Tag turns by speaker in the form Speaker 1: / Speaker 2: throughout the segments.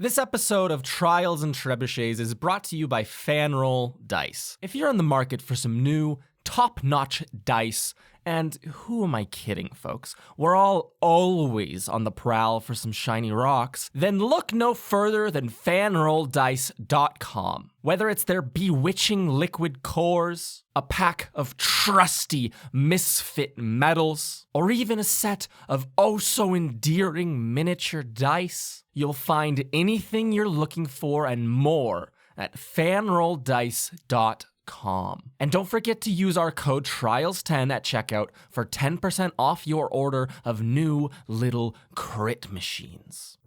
Speaker 1: This episode of Trials and Trebuchets is brought to you by Fanroll Dice. If you're in the market for some new, top-notch dice, and who am I kidding, folks? We're all always on the prowl for some shiny rocks, then look no further than fanrolldice.com. Whether it's their bewitching liquid cores, a pack of trusty misfit metals, or even a set of oh-so-endearing miniature dice, you'll find anything you're looking for and more at fanrolldice.com. And don't forget to use our code TRIALS10 at checkout for 10% off your order of new little crit machines.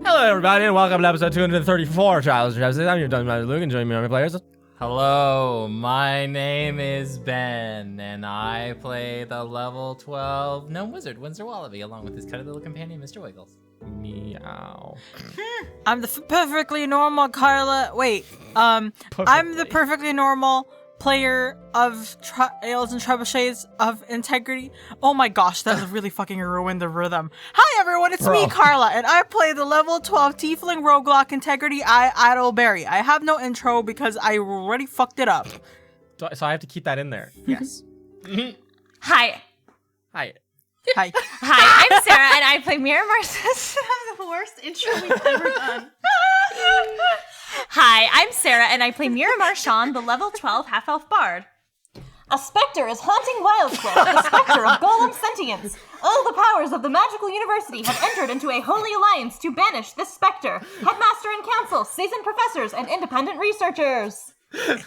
Speaker 1: Hello everybody and welcome to episode 234 of Trials and Trebuchets. I'm your Dungeon Master Luke and joining me on my players.
Speaker 2: Hello, my name is Ben, and I play the level 12 gnome wizard, Windsor Wallaby, along with his cuddly little companion, Mr. Wiggles.
Speaker 1: Meow.
Speaker 3: I'm the perfectly normal Carla. I'm the perfectly normal player of Trials and Trebuchets of Integrity. Oh my gosh, that really fucking ruined the rhythm. Hi everyone, it's me, Carla, and I play the level 12 Tiefling Roguelock Integrity Idleberry. I have no intro because I already fucked it up.
Speaker 1: So I have to keep that in there. Yes.
Speaker 4: Hi.
Speaker 1: Hi.
Speaker 3: Hi.
Speaker 4: Hi, I'm Sarah, and I play Mira Marcis. The worst intro we've ever done. Hi, I'm Sarah, and I play Mira Marchand, the level 12 half-elf bard. A specter is haunting Wildcliff, the specter of golem sentience. All the powers of the magical university have entered into a holy alliance to banish this specter. Headmaster and council, seasoned professors, and independent researchers.
Speaker 5: Hi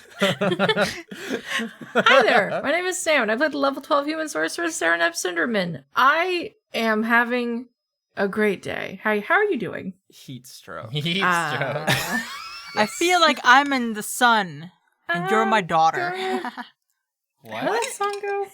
Speaker 5: there, my name is Sam, and I play the level 12 human sorcerer Serenep Cinderman. I am having a great day. How are you doing?
Speaker 1: Heat stroke.
Speaker 3: I feel like I'm in the sun, and you're my daughter.
Speaker 2: What?
Speaker 5: How did that song go?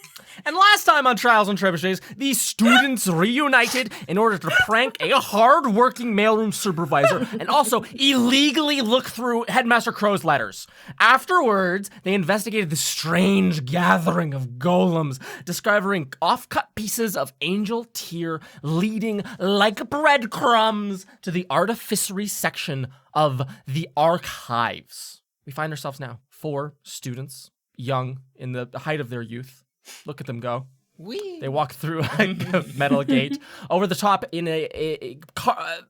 Speaker 1: And last time on Trials and Trebuchets, the students reunited in order to prank a hard-working mailroom supervisor and also illegally look through Headmaster Crow's letters. Afterwards, they investigated the strange gathering of golems, discovering off-cut pieces of angel tear leading like breadcrumbs to the artificery section of the archives. We find ourselves now 4 students, young, in the height of their youth. Look at them go. They walk through a metal gate. Over the top, in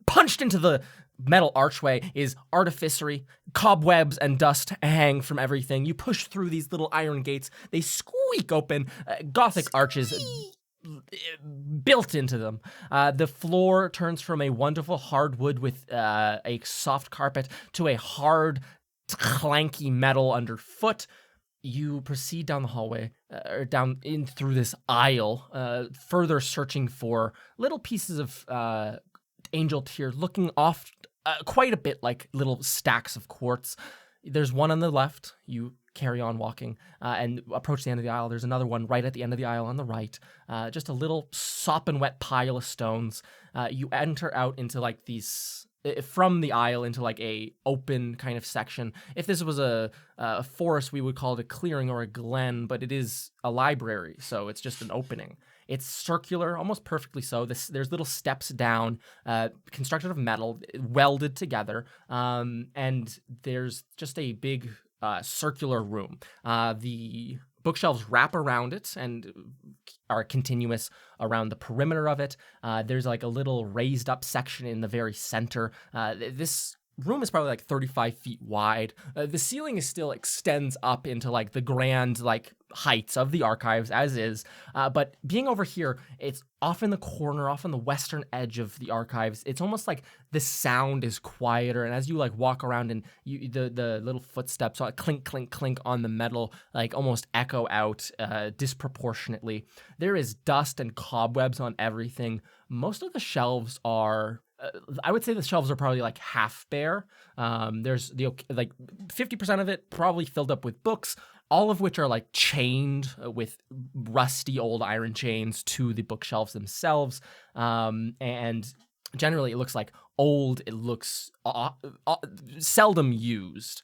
Speaker 1: punched into the metal archway, is artificery. Cobwebs and dust hang from everything. You push through these little iron gates. They squeak open. Gothic arches built into them. The floor turns from a wonderful hardwood with a soft carpet to a hard, clanky metal underfoot. You proceed down the hallway, or down in through this aisle, further searching for little pieces of angel tear, looking off quite a bit like little stacks of quartz. There's one on the left. You carry on walking and approach the end of the aisle. There's another one right at the end of the aisle on the right. Just a little sopping wet pile of stones. You enter out into like these... from the aisle into like a open kind of section. If this was a forest, we would call it a clearing or a glen, but it is a library, so it's just an opening. It's circular, almost perfectly so. There's little steps down, constructed of metal, welded together, and there's just a big circular room. The bookshelves wrap around it and are continuous around the perimeter of it. There's like a little raised up section in the very center. This room is probably like 35 feet wide. The ceiling still extends up into like the grand like heights of the archives as is. But being over here, it's off in the corner, off on the western edge of the archives. It's almost like the sound is quieter. And as you like walk around and the little footsteps clink, clink, clink on the metal, like almost echo out disproportionately. There is dust and cobwebs on everything. Most of the shelves are... I would say the shelves are probably like half bare. There's like 50% of it probably filled up with books, all of which are like chained with rusty old iron chains to the bookshelves themselves. And generally it looks like old. It looks seldom used.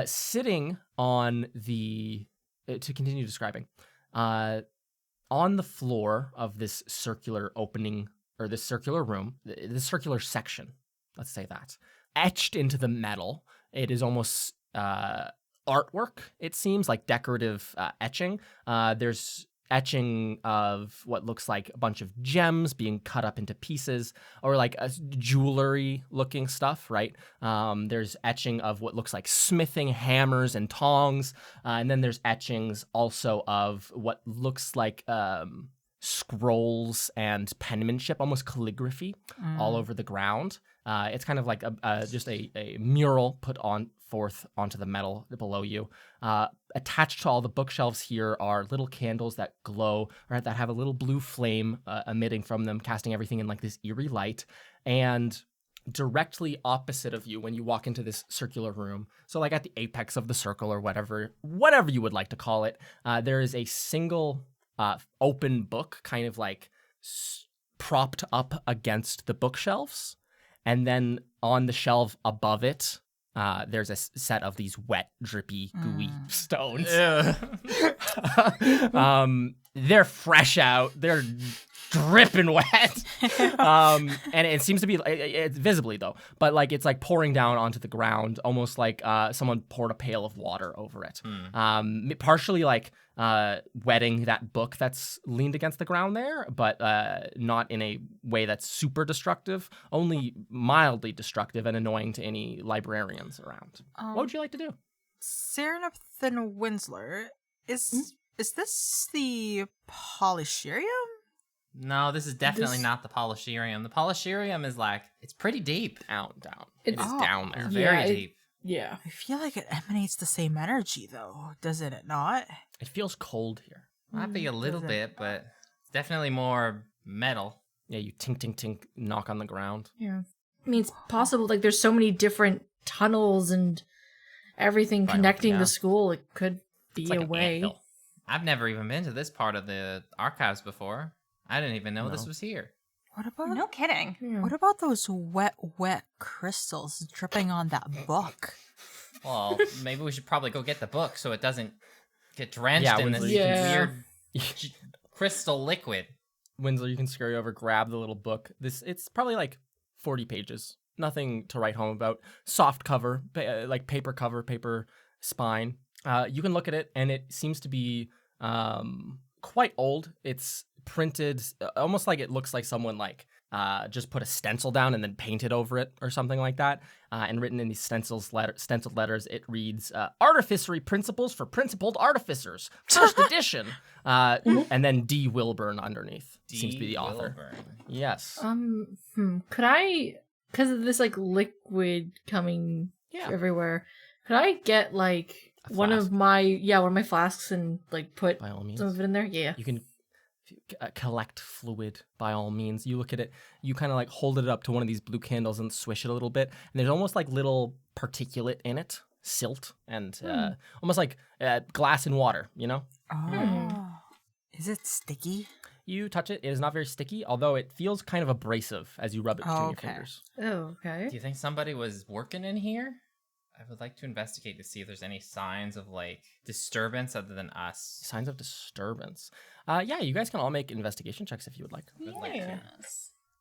Speaker 1: Sitting on the to continue describing, on the floor of this circular opening or this circular room, this circular section, let's say that, etched into the metal, it is almost artwork. It seems like decorative etching. There's etching of what looks like a bunch of gems being cut up into pieces, or like a jewelry looking stuff, right? There's etching of what looks like smithing hammers and tongs, and then there's etchings also of what looks like scrolls and penmanship, almost calligraphy, all over the ground. It's kind of like just a mural put forth onto the metal below you. Attached to all the bookshelves here are little candles that glow, or that have a little blue flame emitting from them, casting everything in like this eerie light. And directly opposite of you, when you walk into this circular room, so like at the apex of the circle or whatever you would like to call it, there is a single open book, kind of like propped up against the bookshelves. And then on the shelf above it, there's a set of these wet, drippy, gooey stones. They're fresh out. They're dripping wet. And it seems to be, it's visibly though, but like it's like pouring down onto the ground, almost like someone poured a pail of water over it. Partially like wetting that book that's leaned against the ground there, but not in a way that's super destructive, only mildly destructive and annoying to any librarians around. What would you like to do?
Speaker 3: Serenathan Winsler, is this the Polisherium?
Speaker 2: No, this is definitely not the Polisherium. The Polisherium is like, it's pretty deep.
Speaker 1: Down.
Speaker 5: It
Speaker 1: It is down there.
Speaker 2: Very deep.
Speaker 5: Yeah.
Speaker 3: I feel like it emanates the same energy, though, doesn't it not?
Speaker 1: It feels cold here.
Speaker 2: Might be a little
Speaker 3: does it?
Speaker 2: bit, but it's definitely more metal.
Speaker 1: Yeah, you tink, tink, tink, knock on the ground.
Speaker 5: Yeah. I mean, it's possible, like, there's so many different tunnels and everything connecting the school. It could be
Speaker 1: It's like
Speaker 5: a
Speaker 1: an
Speaker 5: way.
Speaker 1: anthill.
Speaker 2: I've never even been to this part of the archives before. I didn't even know this
Speaker 1: No.
Speaker 2: was here.
Speaker 3: What about
Speaker 4: No kidding.
Speaker 5: Yeah.
Speaker 3: what about those wet crystals dripping on that book?
Speaker 2: Well, maybe we should probably go get the book so it doesn't get drenched
Speaker 1: Yeah,
Speaker 2: in this
Speaker 1: Winslow,
Speaker 2: weird crystal liquid.
Speaker 1: Winslow, you can scurry over, grab the little book. It's probably like 40 pages. Nothing to write home about. Soft cover, like paper cover, paper spine. You can look at it, and it seems to be quite old. It's printed almost like it looks like someone like just put a stencil down and then painted over it or something like that. And written in these stenciled letters, it reads, Artificery Principles for Principled Artificers, first edition. And then D. Wilburn underneath. Seems to be the author.
Speaker 2: Wilburn.
Speaker 1: Yes.
Speaker 5: Could I, because of this, like, liquid coming everywhere, could I get, like, one of my flasks and, like, put
Speaker 1: By all means.
Speaker 5: some of it in there? Yeah.
Speaker 1: You can collect fluid by all means. You look at it, you kind of like hold it up to one of these blue candles and swish it a little bit, and there's almost like little particulate in it, silt, and almost like glass and water, you know?
Speaker 3: Oh. Is it sticky?
Speaker 1: You touch it, it is not very sticky, although it feels kind of abrasive as you rub it between your
Speaker 3: Okay.
Speaker 1: fingers.
Speaker 5: Oh, okay.
Speaker 2: Do you think somebody was working in here? I would like to investigate to see if there's any signs of, like, disturbance other than us.
Speaker 1: Signs of disturbance. Yeah, you guys can all make investigation checks if you would like.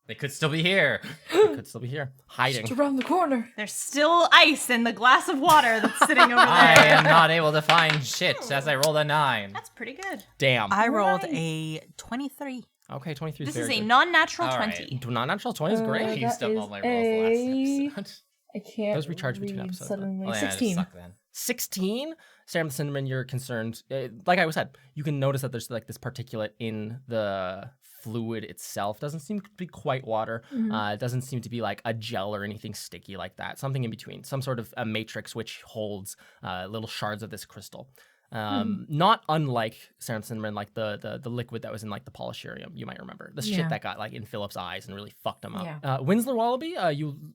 Speaker 2: They could still be here.
Speaker 1: They could still be here, hiding.
Speaker 5: Just around the corner.
Speaker 4: There's still ice in the glass of water that's sitting over
Speaker 2: I
Speaker 4: there.
Speaker 2: am not able to find shit as I rolled a 9.
Speaker 4: That's pretty good.
Speaker 1: Damn.
Speaker 3: I rolled a 23.
Speaker 1: Okay, 23 is
Speaker 4: This is
Speaker 1: very
Speaker 4: a
Speaker 1: good.
Speaker 4: non-natural
Speaker 2: All right.
Speaker 4: 20.
Speaker 1: Non-natural 20 is
Speaker 2: I
Speaker 1: great.
Speaker 2: used up
Speaker 5: that
Speaker 2: all my
Speaker 5: is
Speaker 2: rolls last episode.
Speaker 5: I can't.
Speaker 1: Those recharge between
Speaker 5: read
Speaker 1: episodes,
Speaker 5: Suddenly,
Speaker 2: Oh, yeah, I just
Speaker 5: 16.
Speaker 2: suck then.
Speaker 1: 16. Sam the Cinnamon, you're concerned. Like I said, you can notice that there's like this particulate in the fluid itself. Doesn't seem to be quite water. It doesn't seem to be like a gel or anything sticky like that. Something in between. Some sort of a matrix which holds little shards of this crystal. Not unlike Sam the Cinnamon, like the liquid that was in like the Polisherium, you might remember. The shit that got like in Philip's eyes and really fucked him up.
Speaker 5: Yeah.
Speaker 1: Winslow Wallaby,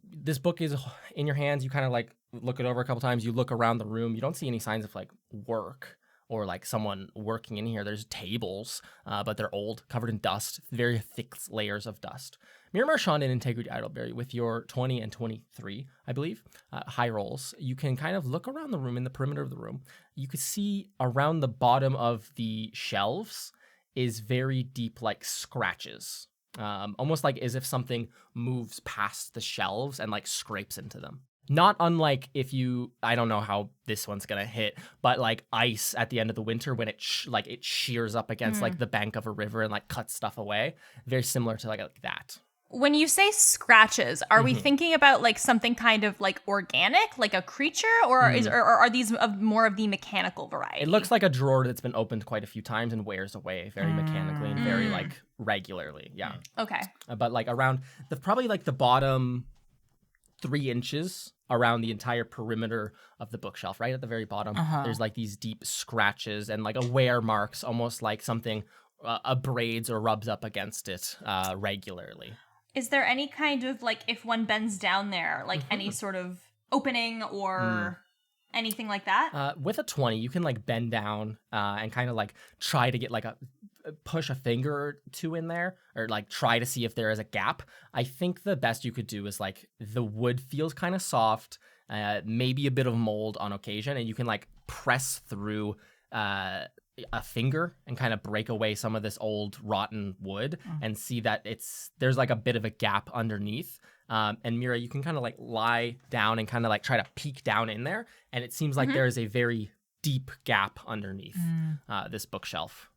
Speaker 1: this book is in your hands. You kind of like look it over a couple times. You look around the room. You don't see any signs of like work or like someone working in here. There's tables, but they're old, covered in dust, very thick layers of dust. Miramar, Sean, and Integrity Idleberry, with your 20 and 23, I believe, high rolls, you can kind of look around the room, in the perimeter of the room. You could see around the bottom of the shelves is very deep, like scratches. Almost like as if something moves past the shelves and like scrapes into them. Not unlike if you, I don't know how this one's gonna hit, but like ice at the end of the winter when it it shears up against like the bank of a river and like cuts stuff away. Very similar to like that.
Speaker 4: When you say scratches, are we thinking about like something kind of like organic, like a creature, or are these more of the mechanical variety?
Speaker 1: It looks like a drawer that's been opened quite a few times and wears away very mechanically and very like regularly. Yeah.
Speaker 4: Okay.
Speaker 1: But like around probably like the bottom 3 inches around the entire perimeter of the bookshelf, right at the very bottom, there's like these deep scratches and like wear marks, almost like something abrades or rubs up against it regularly.
Speaker 4: Is there any kind of, like, if one bends down there, like any sort of opening or anything like that?
Speaker 1: With a 20, you can like bend down and kind of like try to get like push a finger or two in there, or like try to see if there is a gap. I think the best you could do is like the wood feels kind of soft, maybe a bit of mold on occasion, and you can like press through a finger and kind of break away some of this old rotten wood and see that there's like a bit of a gap underneath. And Mira, you can kind of like lie down and kind of like try to peek down in there, and it seems like there is a very deep gap underneath this bookshelf.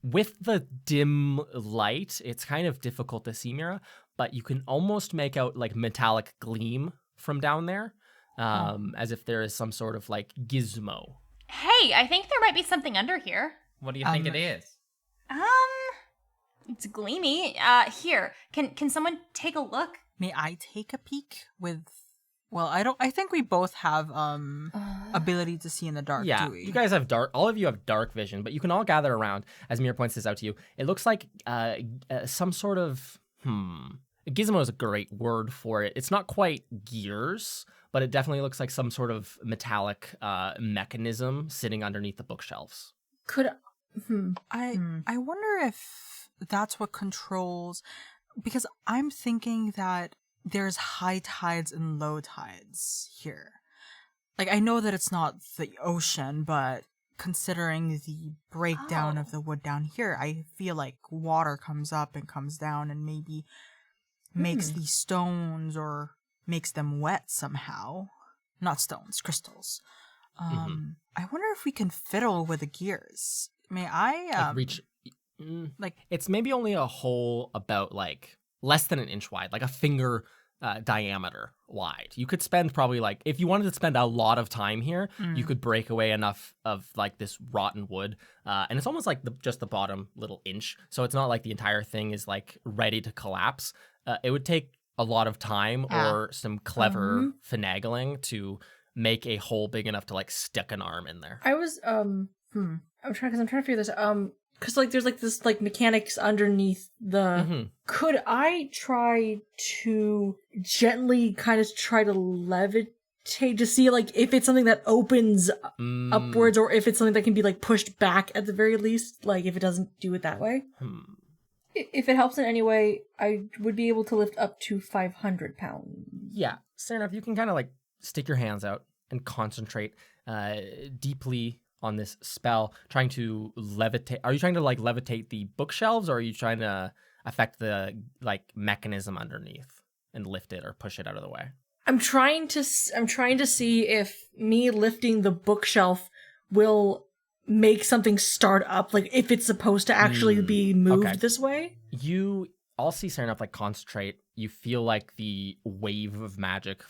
Speaker 1: With the dim light, it's kind of difficult to see, Mira, but you can almost make out like metallic gleam from down there, as if there is some sort of like gizmo.
Speaker 4: Hey, I think there might be something under here.
Speaker 2: What do you think it is?
Speaker 4: It's gleamy. Here, can someone take a look?
Speaker 3: May I take a peek with... Well, I think we both have ability to see in the dark,
Speaker 1: Yeah,
Speaker 3: do we?
Speaker 1: you guys have all of you have dark vision, but you can all gather around as Mira points this out to you. It looks like some sort of... Gizmo is a great word for it. It's not quite gears, but it definitely looks like some sort of metallic mechanism sitting underneath the bookshelves.
Speaker 3: I wonder if that's what controls... Because I'm thinking that there's high tides and low tides here. Like, I know that it's not the ocean, but considering the breakdown of the wood down here, I feel like water comes up and comes down and maybe makes these stones or makes them wet somehow. Not stones, crystals. I wonder if we can fiddle with the gears. May I
Speaker 1: Like reach... it's maybe only a hole about like less than an inch wide, like a finger diameter wide. You could spend probably like, if you wanted to spend a lot of time here, you could break away enough of like this rotten wood, and it's almost like just the bottom little inch, so it's not like the entire thing is like ready to collapse. It would take a lot of time or some clever finagling to make a hole big enough to like stick an arm in there.
Speaker 5: I was I'm trying to figure this out. Because, like, there's, like, this, like, mechanics underneath the... Could I try to gently kind of try to levitate to see, like, if it's something that opens upwards or if it's something that can be, like, pushed back at the very least? Like, if it doesn't do it that way? If it helps in any way, I would be able to lift up to 500 pounds.
Speaker 1: Yeah, fair enough. You can kind of, like, stick your hands out and concentrate deeply on this spell, trying to levitate. Are you trying to like levitate the bookshelves, or are you trying to affect the like mechanism underneath and lift it or push it out of the way?
Speaker 5: I'm trying to see if me lifting the bookshelf will make something start up, like if it's supposed to actually be moved this way.
Speaker 1: You all see Serenov like concentrate. You feel like the wave of magic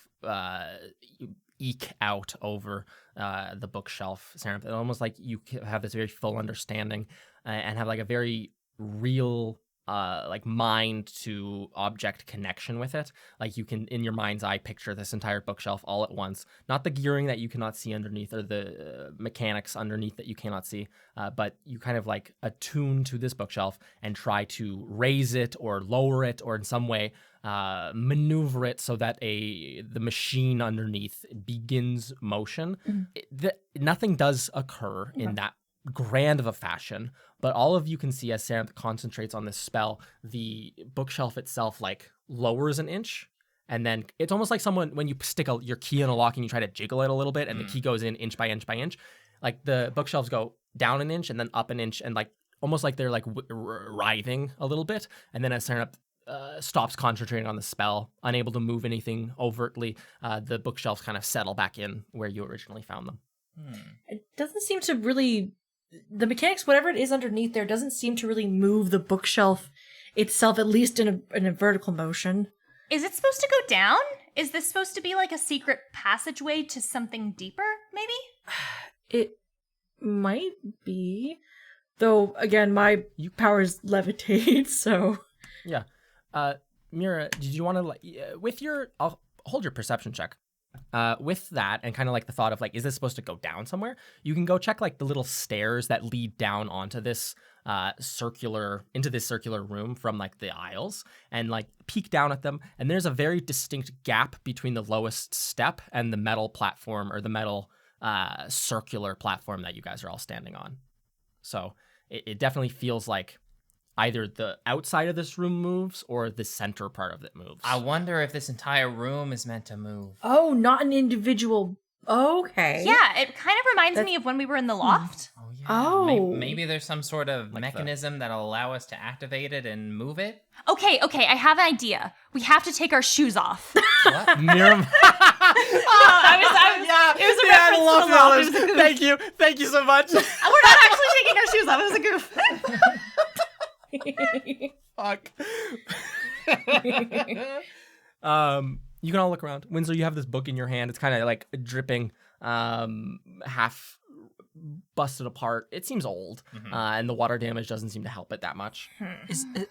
Speaker 1: eke out over the bookshelf, Seraph. It's almost like you have this very full understanding and have like a very real like mind to object connection with it. Like you can, in your mind's eye, picture this entire bookshelf all at once. Not the gearing that you cannot see underneath or the mechanics underneath that you cannot see, but you kind of like attune to this bookshelf and try to raise it or lower it or in some way maneuver it so that the machine underneath begins motion. Nothing does occur in that grand of a fashion, but all of you can see as Saranth concentrates on this spell, the bookshelf itself like lowers an inch, and then it's almost like someone when you stick your key in a lock and you try to jiggle it a little bit, and the key goes in inch by inch by inch. Like the bookshelves go down an inch and then up an inch, and like almost like they're like writhing a little bit. And then as Saranth stops concentrating on the spell, unable to move anything overtly, the bookshelves kind of settle back in where you originally found them.
Speaker 5: It doesn't seem to really... The mechanics, whatever it is underneath there, doesn't seem to really move the bookshelf itself, at least in a vertical motion.
Speaker 4: Is it supposed to go down? Is this supposed to be like a secret passageway to something deeper, maybe?
Speaker 5: It might be. Though, again, my powers levitate, so...
Speaker 1: Yeah. Mira, did you want to, with your... I'll hold your perception check. With that, and kind of like the thought of like, is this supposed to go down somewhere? You can go check like the little stairs that lead down onto this circular room from like the aisles, and like peek down at them. And there's a very distinct gap between the lowest step and the metal platform, or the metal circular platform that you guys are all standing on. So it definitely feels like either the outside of this room moves or the center part of it moves.
Speaker 2: I wonder if this entire room is meant to move.
Speaker 5: Oh, not an individual... Okay.
Speaker 4: Yeah, it kind of reminds me of when we were in the loft.
Speaker 2: Oh, yeah.
Speaker 5: Oh.
Speaker 2: Maybe there's some sort of
Speaker 1: Like
Speaker 2: mechanism that'll allow us to activate it and move it?
Speaker 4: Okay, I have an idea. We have to take our shoes off.
Speaker 2: What?
Speaker 1: Mira...
Speaker 4: It was a reference to the loft. It was a goof.
Speaker 1: Thank you so much.
Speaker 4: We're not actually taking our shoes off. It was a goof.
Speaker 1: Fuck. You can all look around. Windsor, you have this book in your hand. It's kind of like dripping, half busted apart. It seems old, and the water damage doesn't seem to help it that much.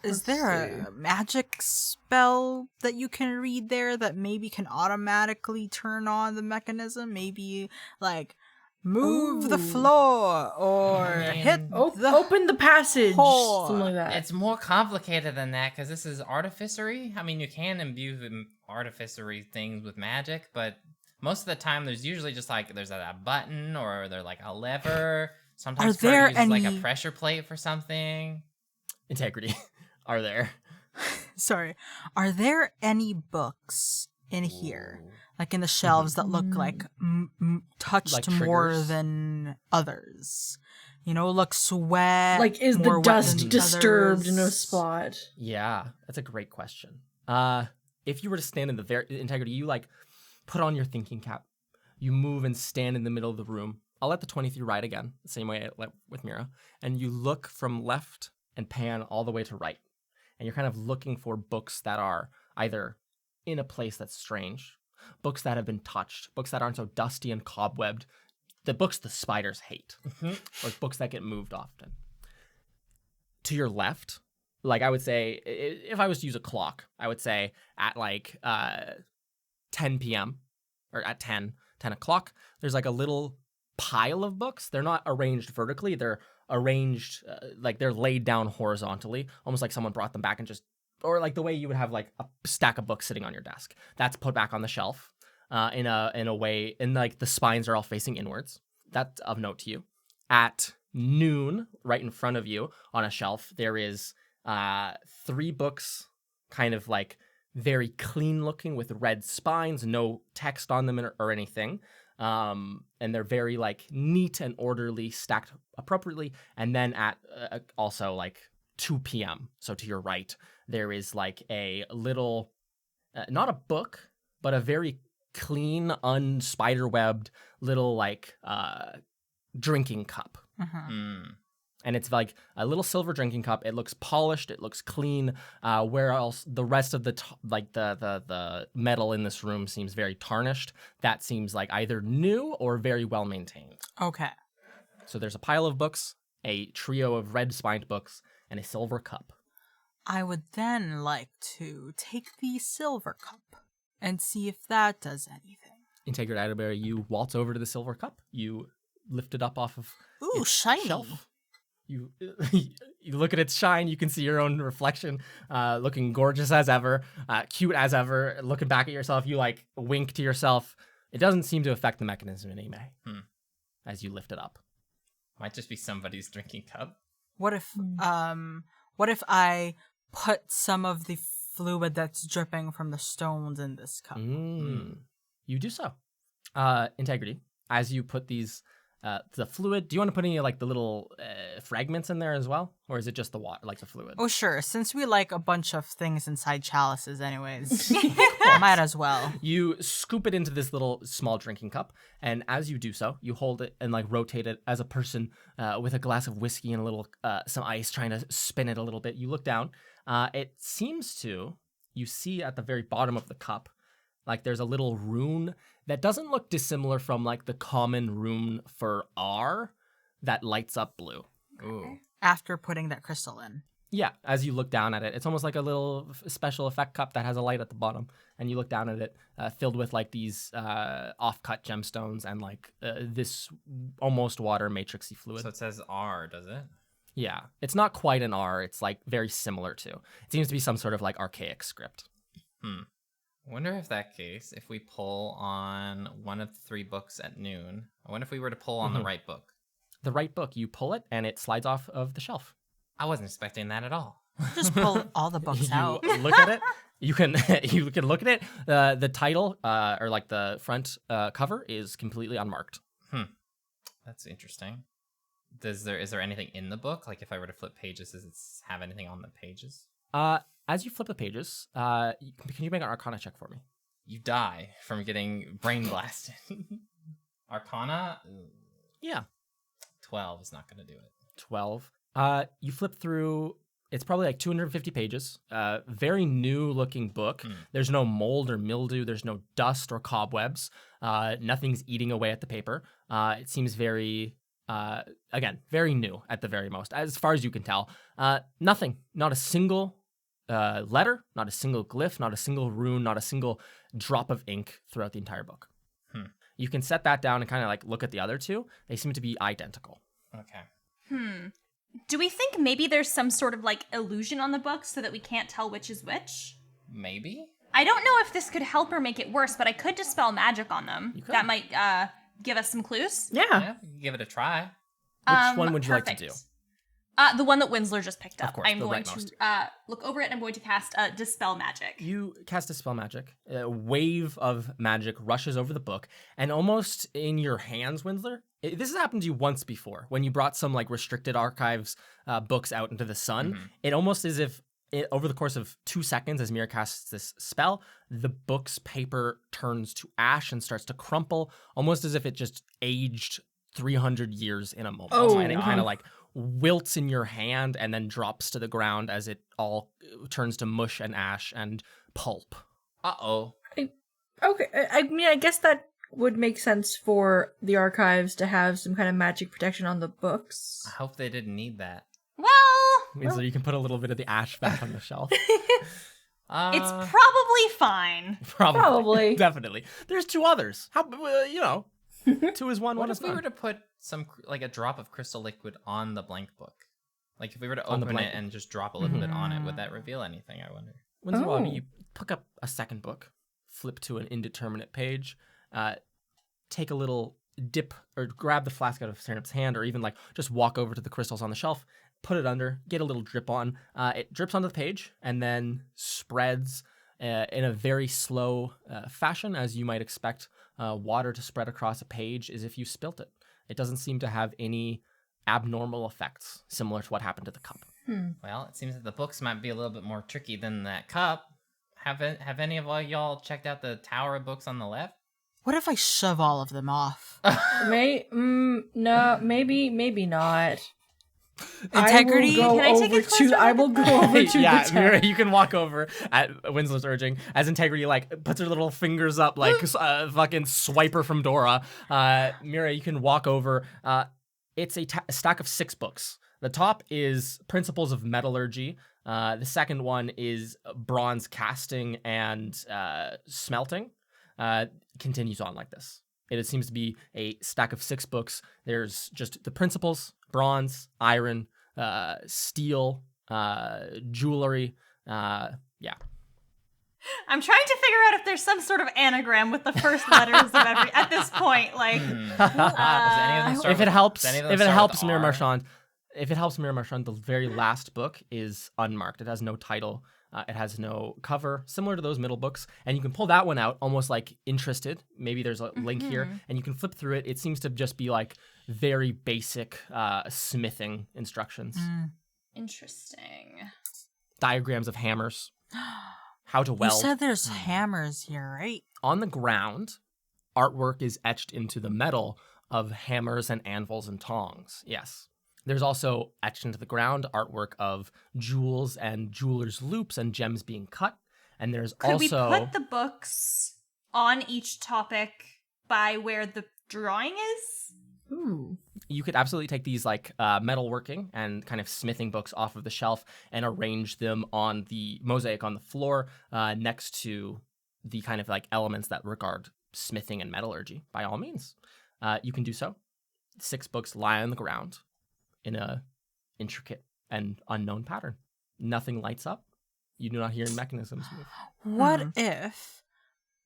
Speaker 3: Is there a magic spell that you can read there that maybe can automatically turn on the mechanism? Maybe like move the floor or hit
Speaker 5: Open the passage.
Speaker 3: hole.
Speaker 5: Something like that.
Speaker 2: It's more complicated than that, because this is artificery. I mean, you can imbue artificery things with magic, but most of the time there's usually just like, there's a button or there's like a lever. Sometimes
Speaker 3: Are there
Speaker 2: Kurt uses like a
Speaker 3: any-
Speaker 2: pressure plate for something.
Speaker 1: Integrity. Are there?
Speaker 3: Sorry. Are there any books in here, like in the shelves, that look like touched
Speaker 1: Like
Speaker 3: more
Speaker 1: triggers?
Speaker 3: than others? You know, looks wet.
Speaker 5: Like, is
Speaker 3: more
Speaker 5: the
Speaker 3: wet
Speaker 5: dust
Speaker 3: than
Speaker 5: disturbed in a
Speaker 3: others?
Speaker 5: spot?
Speaker 1: Yeah, that's a great question. If you were to stand in the Integrity, you like put on your thinking cap. You move and stand in the middle of the room. I'll let the 23 ride again, the same way I let with Mira. And you look from left and pan all the way to right. And you're kind of looking for books that are either in a place that's strange, books that have been touched, books that aren't so dusty and cobwebbed, the books the spiders hate, or books that get moved often. To your left, like I would say, if I was to use a clock, I would say at like 10 p.m. or at 10 o'clock, there's like a little pile of books. They're not arranged vertically. They're arranged like they're laid down horizontally, almost like someone brought them back and just, or like the way you would have like a stack of books sitting on your desk. That's put back on the shelf in a way, and like the spines are all facing inwards. That's of note to you. At noon, right in front of you on a shelf, there is 3 books, kind of like very clean looking with red spines, no text on them or anything. And they're very like neat and orderly, stacked appropriately. And then at also like 2 p.m., so to your right, there is like a little, not a book, but a very clean, unspiderwebbed little like drinking cup. And it's like a little silver drinking cup. It looks polished. It looks clean. Where else the rest of the the metal in this room seems very tarnished. That seems like either new or very well maintained.
Speaker 3: Okay.
Speaker 1: So there's a pile of books, a trio of red spined books, and a silver cup.
Speaker 3: I would then like to take the silver cup and see if that does anything.
Speaker 1: Integrate Atterbury, you waltz over to the silver cup. You lift it up off of
Speaker 3: Ooh,
Speaker 1: its
Speaker 3: shiny.
Speaker 1: shelf. You look at its shine. You can see your own reflection, looking gorgeous as ever, cute as ever. Looking back at yourself, you like wink to yourself. It doesn't seem to affect the mechanism in any way as you lift it up.
Speaker 2: Might just be somebody's drinking cup.
Speaker 3: What if I put some of the fluid that's dripping from the stones in this cup?
Speaker 1: You do so. Integrity. As you put these, the fluid, do you want to put any like the little fragments in there as well? Or is it just the water, like the fluid?
Speaker 3: Oh, sure. Since we like a bunch of things inside chalices anyways, might as well.
Speaker 1: You scoop it into this little small drinking cup, and as you do so, you hold it and like rotate it as a person with a glass of whiskey and a little some ice, trying to spin it a little bit. You look down. It seems to, you see at the very bottom of the cup, like there's a little rune that doesn't look dissimilar from like the common rune for R that lights up blue.
Speaker 2: Ooh.
Speaker 3: After putting that crystal in.
Speaker 1: Yeah, as you look down at it, it's almost like a little special effect cup that has a light at the bottom. And you look down at it, filled with like these off-cut gemstones and like this almost water matrixy fluid.
Speaker 2: So it says R, does it?
Speaker 1: Yeah, it's not quite an R. It's like very similar to. It seems to be some sort of like archaic script.
Speaker 2: I wonder if that case, if we pull on one of the 3 books at noon, I wonder if we were to pull on the right book.
Speaker 1: The right book, you pull it and it slides off of the shelf.
Speaker 2: I wasn't expecting that at all.
Speaker 3: Just pull all the books out.
Speaker 1: You look at it. You can look at it. The title or like the front cover is completely unmarked.
Speaker 2: That's interesting. Is there anything in the book? Like if I were to flip pages, does it have anything on the pages?
Speaker 1: As you flip the pages, can you make an Arcana check for me?
Speaker 2: You die from getting brain blasted. Arcana?
Speaker 1: Yeah.
Speaker 2: 12 is not going to do it.
Speaker 1: 12. You flip through. It's probably like 250 pages. Very new looking book. There's no mold or mildew. There's no dust or cobwebs. Nothing's eating away at the paper. It seems very, again, very new at the very most, as far as you can tell. Nothing. Not a single letter, not a single glyph, not a single rune, not a single drop of ink throughout the entire book. You can set that down and kind of like look at the other 2. They seem to be identical.
Speaker 2: Okay.
Speaker 4: Do we think maybe there's some sort of like illusion on the book so that we can't tell which is which?
Speaker 2: Maybe?
Speaker 4: I don't know if this could help or make it worse, but I could dispel magic on them.
Speaker 1: You could.
Speaker 4: That might give us some clues.
Speaker 5: Yeah.
Speaker 2: Yeah, we can give it a try.
Speaker 1: Which one would you like to do?
Speaker 4: The one that Winsler just picked up.
Speaker 1: Of course,
Speaker 4: I'm
Speaker 1: the
Speaker 4: going
Speaker 1: rightmost.
Speaker 4: to look over it and I'm going to cast Dispel Magic.
Speaker 1: You cast Dispel Magic. A wave of magic rushes over the book, and almost in your hands, Winsler. This has happened to you once before when you brought some like restricted archives books out into the sun. It almost as if over the course of 2 seconds, as Mira casts this spell, the book's paper turns to ash and starts to crumple, almost as if it just aged 300 years in a moment. And it kind of like wilts in your hand and then drops to the ground as it all turns to mush and ash and pulp.
Speaker 2: Uh-oh.
Speaker 5: Okay, I mean, I guess that would make sense for the archives to have some kind of magic protection on the books.
Speaker 2: I hope they didn't need that.
Speaker 4: Well,
Speaker 1: So you can put a little bit of the ash back on the shelf.
Speaker 4: it's probably fine.
Speaker 5: Probably.
Speaker 1: Definitely. There's 2 others. How, 2 is one,
Speaker 2: What
Speaker 1: one
Speaker 2: if
Speaker 1: is
Speaker 2: we were
Speaker 1: none.
Speaker 2: to put some, like a drop of crystal liquid on the blank book? Like if we were to
Speaker 1: On the
Speaker 2: open
Speaker 1: blank
Speaker 2: it
Speaker 1: book.
Speaker 2: and just drop a little bit on it, would that reveal anything, I wonder?
Speaker 1: Once in a while,
Speaker 5: Oh.
Speaker 1: you pick up a second book, flip to an indeterminate page, take a little dip or grab the flask out of Sernip's hand, or even like just walk over to the crystals on the shelf, put it under, get a little drip on. It drips onto the page and then spreads in a very slow fashion, as you might expect water to spread across a page as if you spilt it. It doesn't seem to have any abnormal effects similar to what happened to the cup.
Speaker 2: Well, it seems that the books might be a little bit more tricky than that cup. Have any of y'all checked out the tower of books on the left?
Speaker 3: What if I shove all of them off?
Speaker 5: No, maybe not.
Speaker 3: Integrity?
Speaker 4: Can I take a closer
Speaker 5: I will go over to
Speaker 1: Yeah,
Speaker 5: the
Speaker 1: Mira,
Speaker 5: tower.
Speaker 1: you can walk over at Winslow's urging as Integrity like puts her little fingers up like fucking Swiper from Dora. Mira, you can walk over. It's a stack of 6 books. The top is Principles of Metallurgy. The second one is Bronze Casting and Smelting. Continues on like this. It seems to be a stack of 6 books. There's just the principles, bronze, iron, steel, jewelry. Yeah.
Speaker 4: I'm trying to figure out if there's some sort of anagram with the first letters of every at this point. Like,
Speaker 1: If it helps, Mir
Speaker 2: R?
Speaker 1: Marchand, the very last book is unmarked. It has no title. It has no cover, similar to those middle books. And you can pull that one out, almost like interested. Maybe there's a link here, and you can flip through it. It seems to just be like very basic smithing instructions.
Speaker 4: interesting.
Speaker 1: Diagrams of hammers. How to weld.
Speaker 3: You said there's hammers here, right?
Speaker 1: On the ground, artwork is etched into the metal of hammers and anvils and tongs. Yes. There's also etched into the ground artwork of jewels and jewelers' loops and gems being cut. And there's
Speaker 4: Could
Speaker 1: also...
Speaker 4: we put the books on each topic by where the drawing is?
Speaker 5: Ooh.
Speaker 1: You could absolutely take these like metalworking and kind of smithing books off of the shelf and arrange them on the mosaic on the floor next to the kind of like elements that regard smithing and metallurgy. By all means, you can do so. 6 books lie on the ground in a intricate and unknown pattern. Nothing lights up. You do not hear mechanisms move.
Speaker 3: What if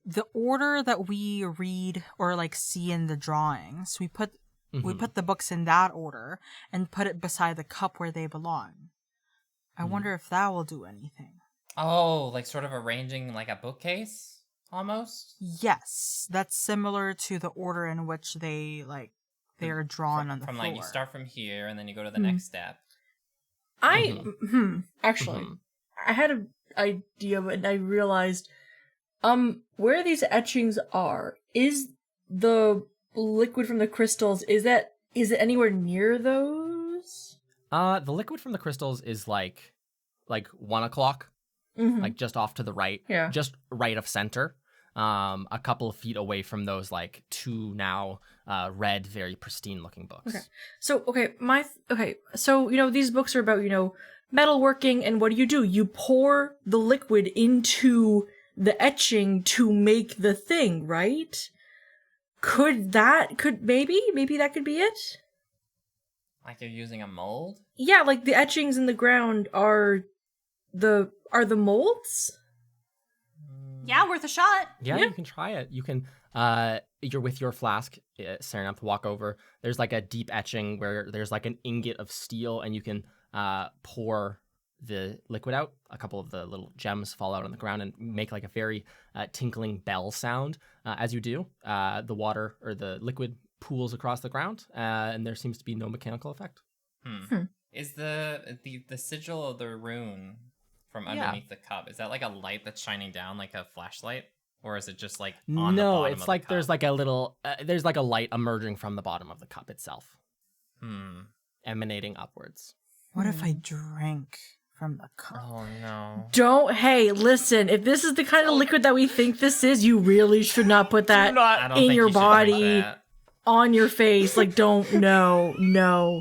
Speaker 3: the order that we read or like see in the drawings, we put the books in that order and put it beside the cup where they belong? I wonder if that will do anything.
Speaker 2: Oh, like sort of arranging like a bookcase almost?
Speaker 3: Yes, that's similar to the order in which they are drawn on the
Speaker 2: from
Speaker 3: floor.
Speaker 2: like you start from here and then you go to the next step.
Speaker 5: Actually, I had an idea, but I realized, where these etchings are, is the liquid from the crystals, is it anywhere near those?
Speaker 1: The liquid from the crystals is like 1 o'clock, like just off to the right, just right of center. A couple of feet away from those like 2 now red, very pristine looking books.
Speaker 5: So these books are about metalworking, and what do? You pour the liquid into the etching to make the thing, right? Maybe that could be it?
Speaker 2: Like you're using a mold?
Speaker 5: Yeah, like the etchings in the ground are the molds?
Speaker 4: Yeah, worth a shot.
Speaker 1: Yeah, you can try it. You can, you're with your flask, Serenap, to walk over. There's like a deep etching where there's like an ingot of steel, and you can pour the liquid out. A couple of the little gems fall out on the ground and make like a very tinkling bell sound. As you do, the water or the liquid pools across the ground, and there seems to be no mechanical effect.
Speaker 2: Is the sigil of the rune from underneath the cup, is that like a light that's shining down like a flashlight, or is it just like on the bottom
Speaker 1: it's
Speaker 2: of
Speaker 1: like
Speaker 2: the cup?
Speaker 1: there's like a little there's like a light emerging from the bottom of the cup itself, emanating upwards.
Speaker 3: What if I drink from the cup?
Speaker 2: Oh no.
Speaker 5: Hey, listen, if this is the kind of liquid that we think this is, you really should not put that
Speaker 2: I don't
Speaker 5: in
Speaker 2: think
Speaker 5: your
Speaker 2: you should drink
Speaker 5: body,
Speaker 2: that.
Speaker 5: on your face. Like, no.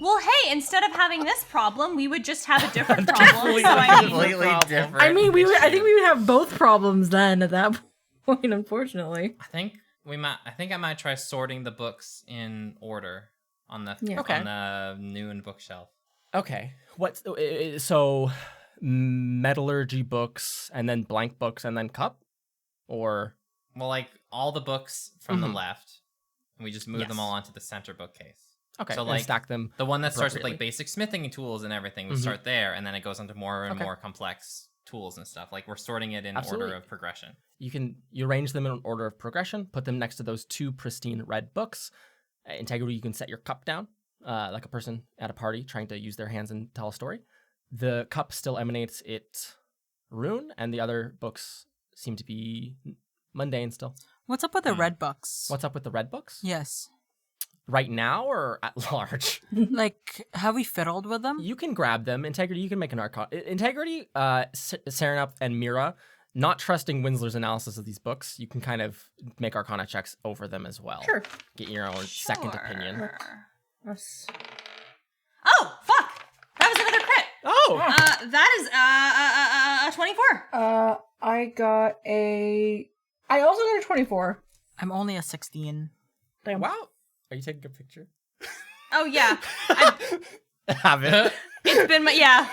Speaker 4: Well, hey, instead of having this problem, we would just have a different problem. So I mean,
Speaker 2: Completely different.
Speaker 5: I mean, I think we would have both problems then at that point, unfortunately.
Speaker 2: I think I might try sorting the books in order on the
Speaker 1: Okay.
Speaker 2: on the noon bookshelf.
Speaker 1: Okay, so metallurgy books and then blank books and then cup, or
Speaker 2: Well, like all the books from the left, and we just move them
Speaker 1: Yes.
Speaker 2: all onto the center bookcase.
Speaker 1: okay,
Speaker 2: So
Speaker 1: and
Speaker 2: like
Speaker 1: stack them.
Speaker 2: the one that starts with
Speaker 1: appropriately.
Speaker 2: like basic smithing tools and everything, we start there, and then it goes into more and
Speaker 1: Okay.
Speaker 2: more complex tools and stuff. Like we're sorting it in
Speaker 1: Absolutely.
Speaker 2: order of progression.
Speaker 1: You arrange them in order of progression. Put them next to those 2 pristine red books. Integrity, you can set your cup down like a person at a party trying to use their hands and tell a story. The cup still emanates its rune, and the other books seem to be mundane still.
Speaker 3: What's up with the red books?
Speaker 1: What's up with the red books?
Speaker 3: Yes.
Speaker 1: Right now or at large?
Speaker 3: Like, have we fiddled with them?
Speaker 1: You can grab them. Integrity, you can make an arcana. Integrity, Serenap, and Mira, not trusting Winsler's analysis of these books, you can kind of make arcana checks over them as well.
Speaker 5: Sure.
Speaker 1: Get your own second opinion.
Speaker 5: That's...
Speaker 4: oh, fuck! That was another crit.
Speaker 1: Oh!
Speaker 4: That is 24.
Speaker 5: I also got a 24.
Speaker 3: I'm only a 16.
Speaker 5: Damn.
Speaker 1: Wow. Are you taking a picture?
Speaker 4: Oh yeah,
Speaker 1: Have it.
Speaker 4: it's been my yeah.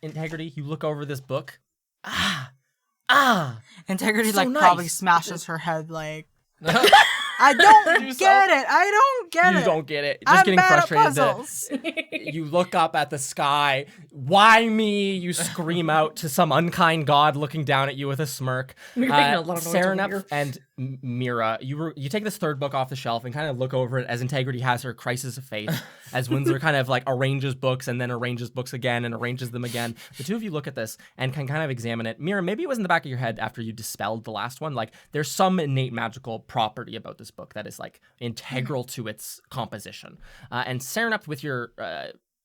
Speaker 1: Integrity, you look over this book.
Speaker 3: Integrity
Speaker 1: So
Speaker 3: like
Speaker 1: nice.
Speaker 3: probably smashes her head like I don't get it. I don't get it.
Speaker 1: You don't get it. Just
Speaker 3: I'm
Speaker 1: getting
Speaker 3: bad at
Speaker 1: frustrated.
Speaker 3: puzzles.
Speaker 1: You look up at the sky. Why me? You scream out to some unkind god looking down at you with a smirk.
Speaker 5: You're making a lot of noise over
Speaker 1: Serenep
Speaker 5: here.
Speaker 1: and Mira, you take this third book off the shelf and kind of look over it as Integrity has her crisis of faith, as Winslow kind of like arranges books and then arranges books again and arranges them again. The two of you look at this and can kind of examine it. Mira, maybe it was in the back of your head after you dispelled the last one. Like there's some innate magical property about this book that is like integral to its composition. And Serenep, with your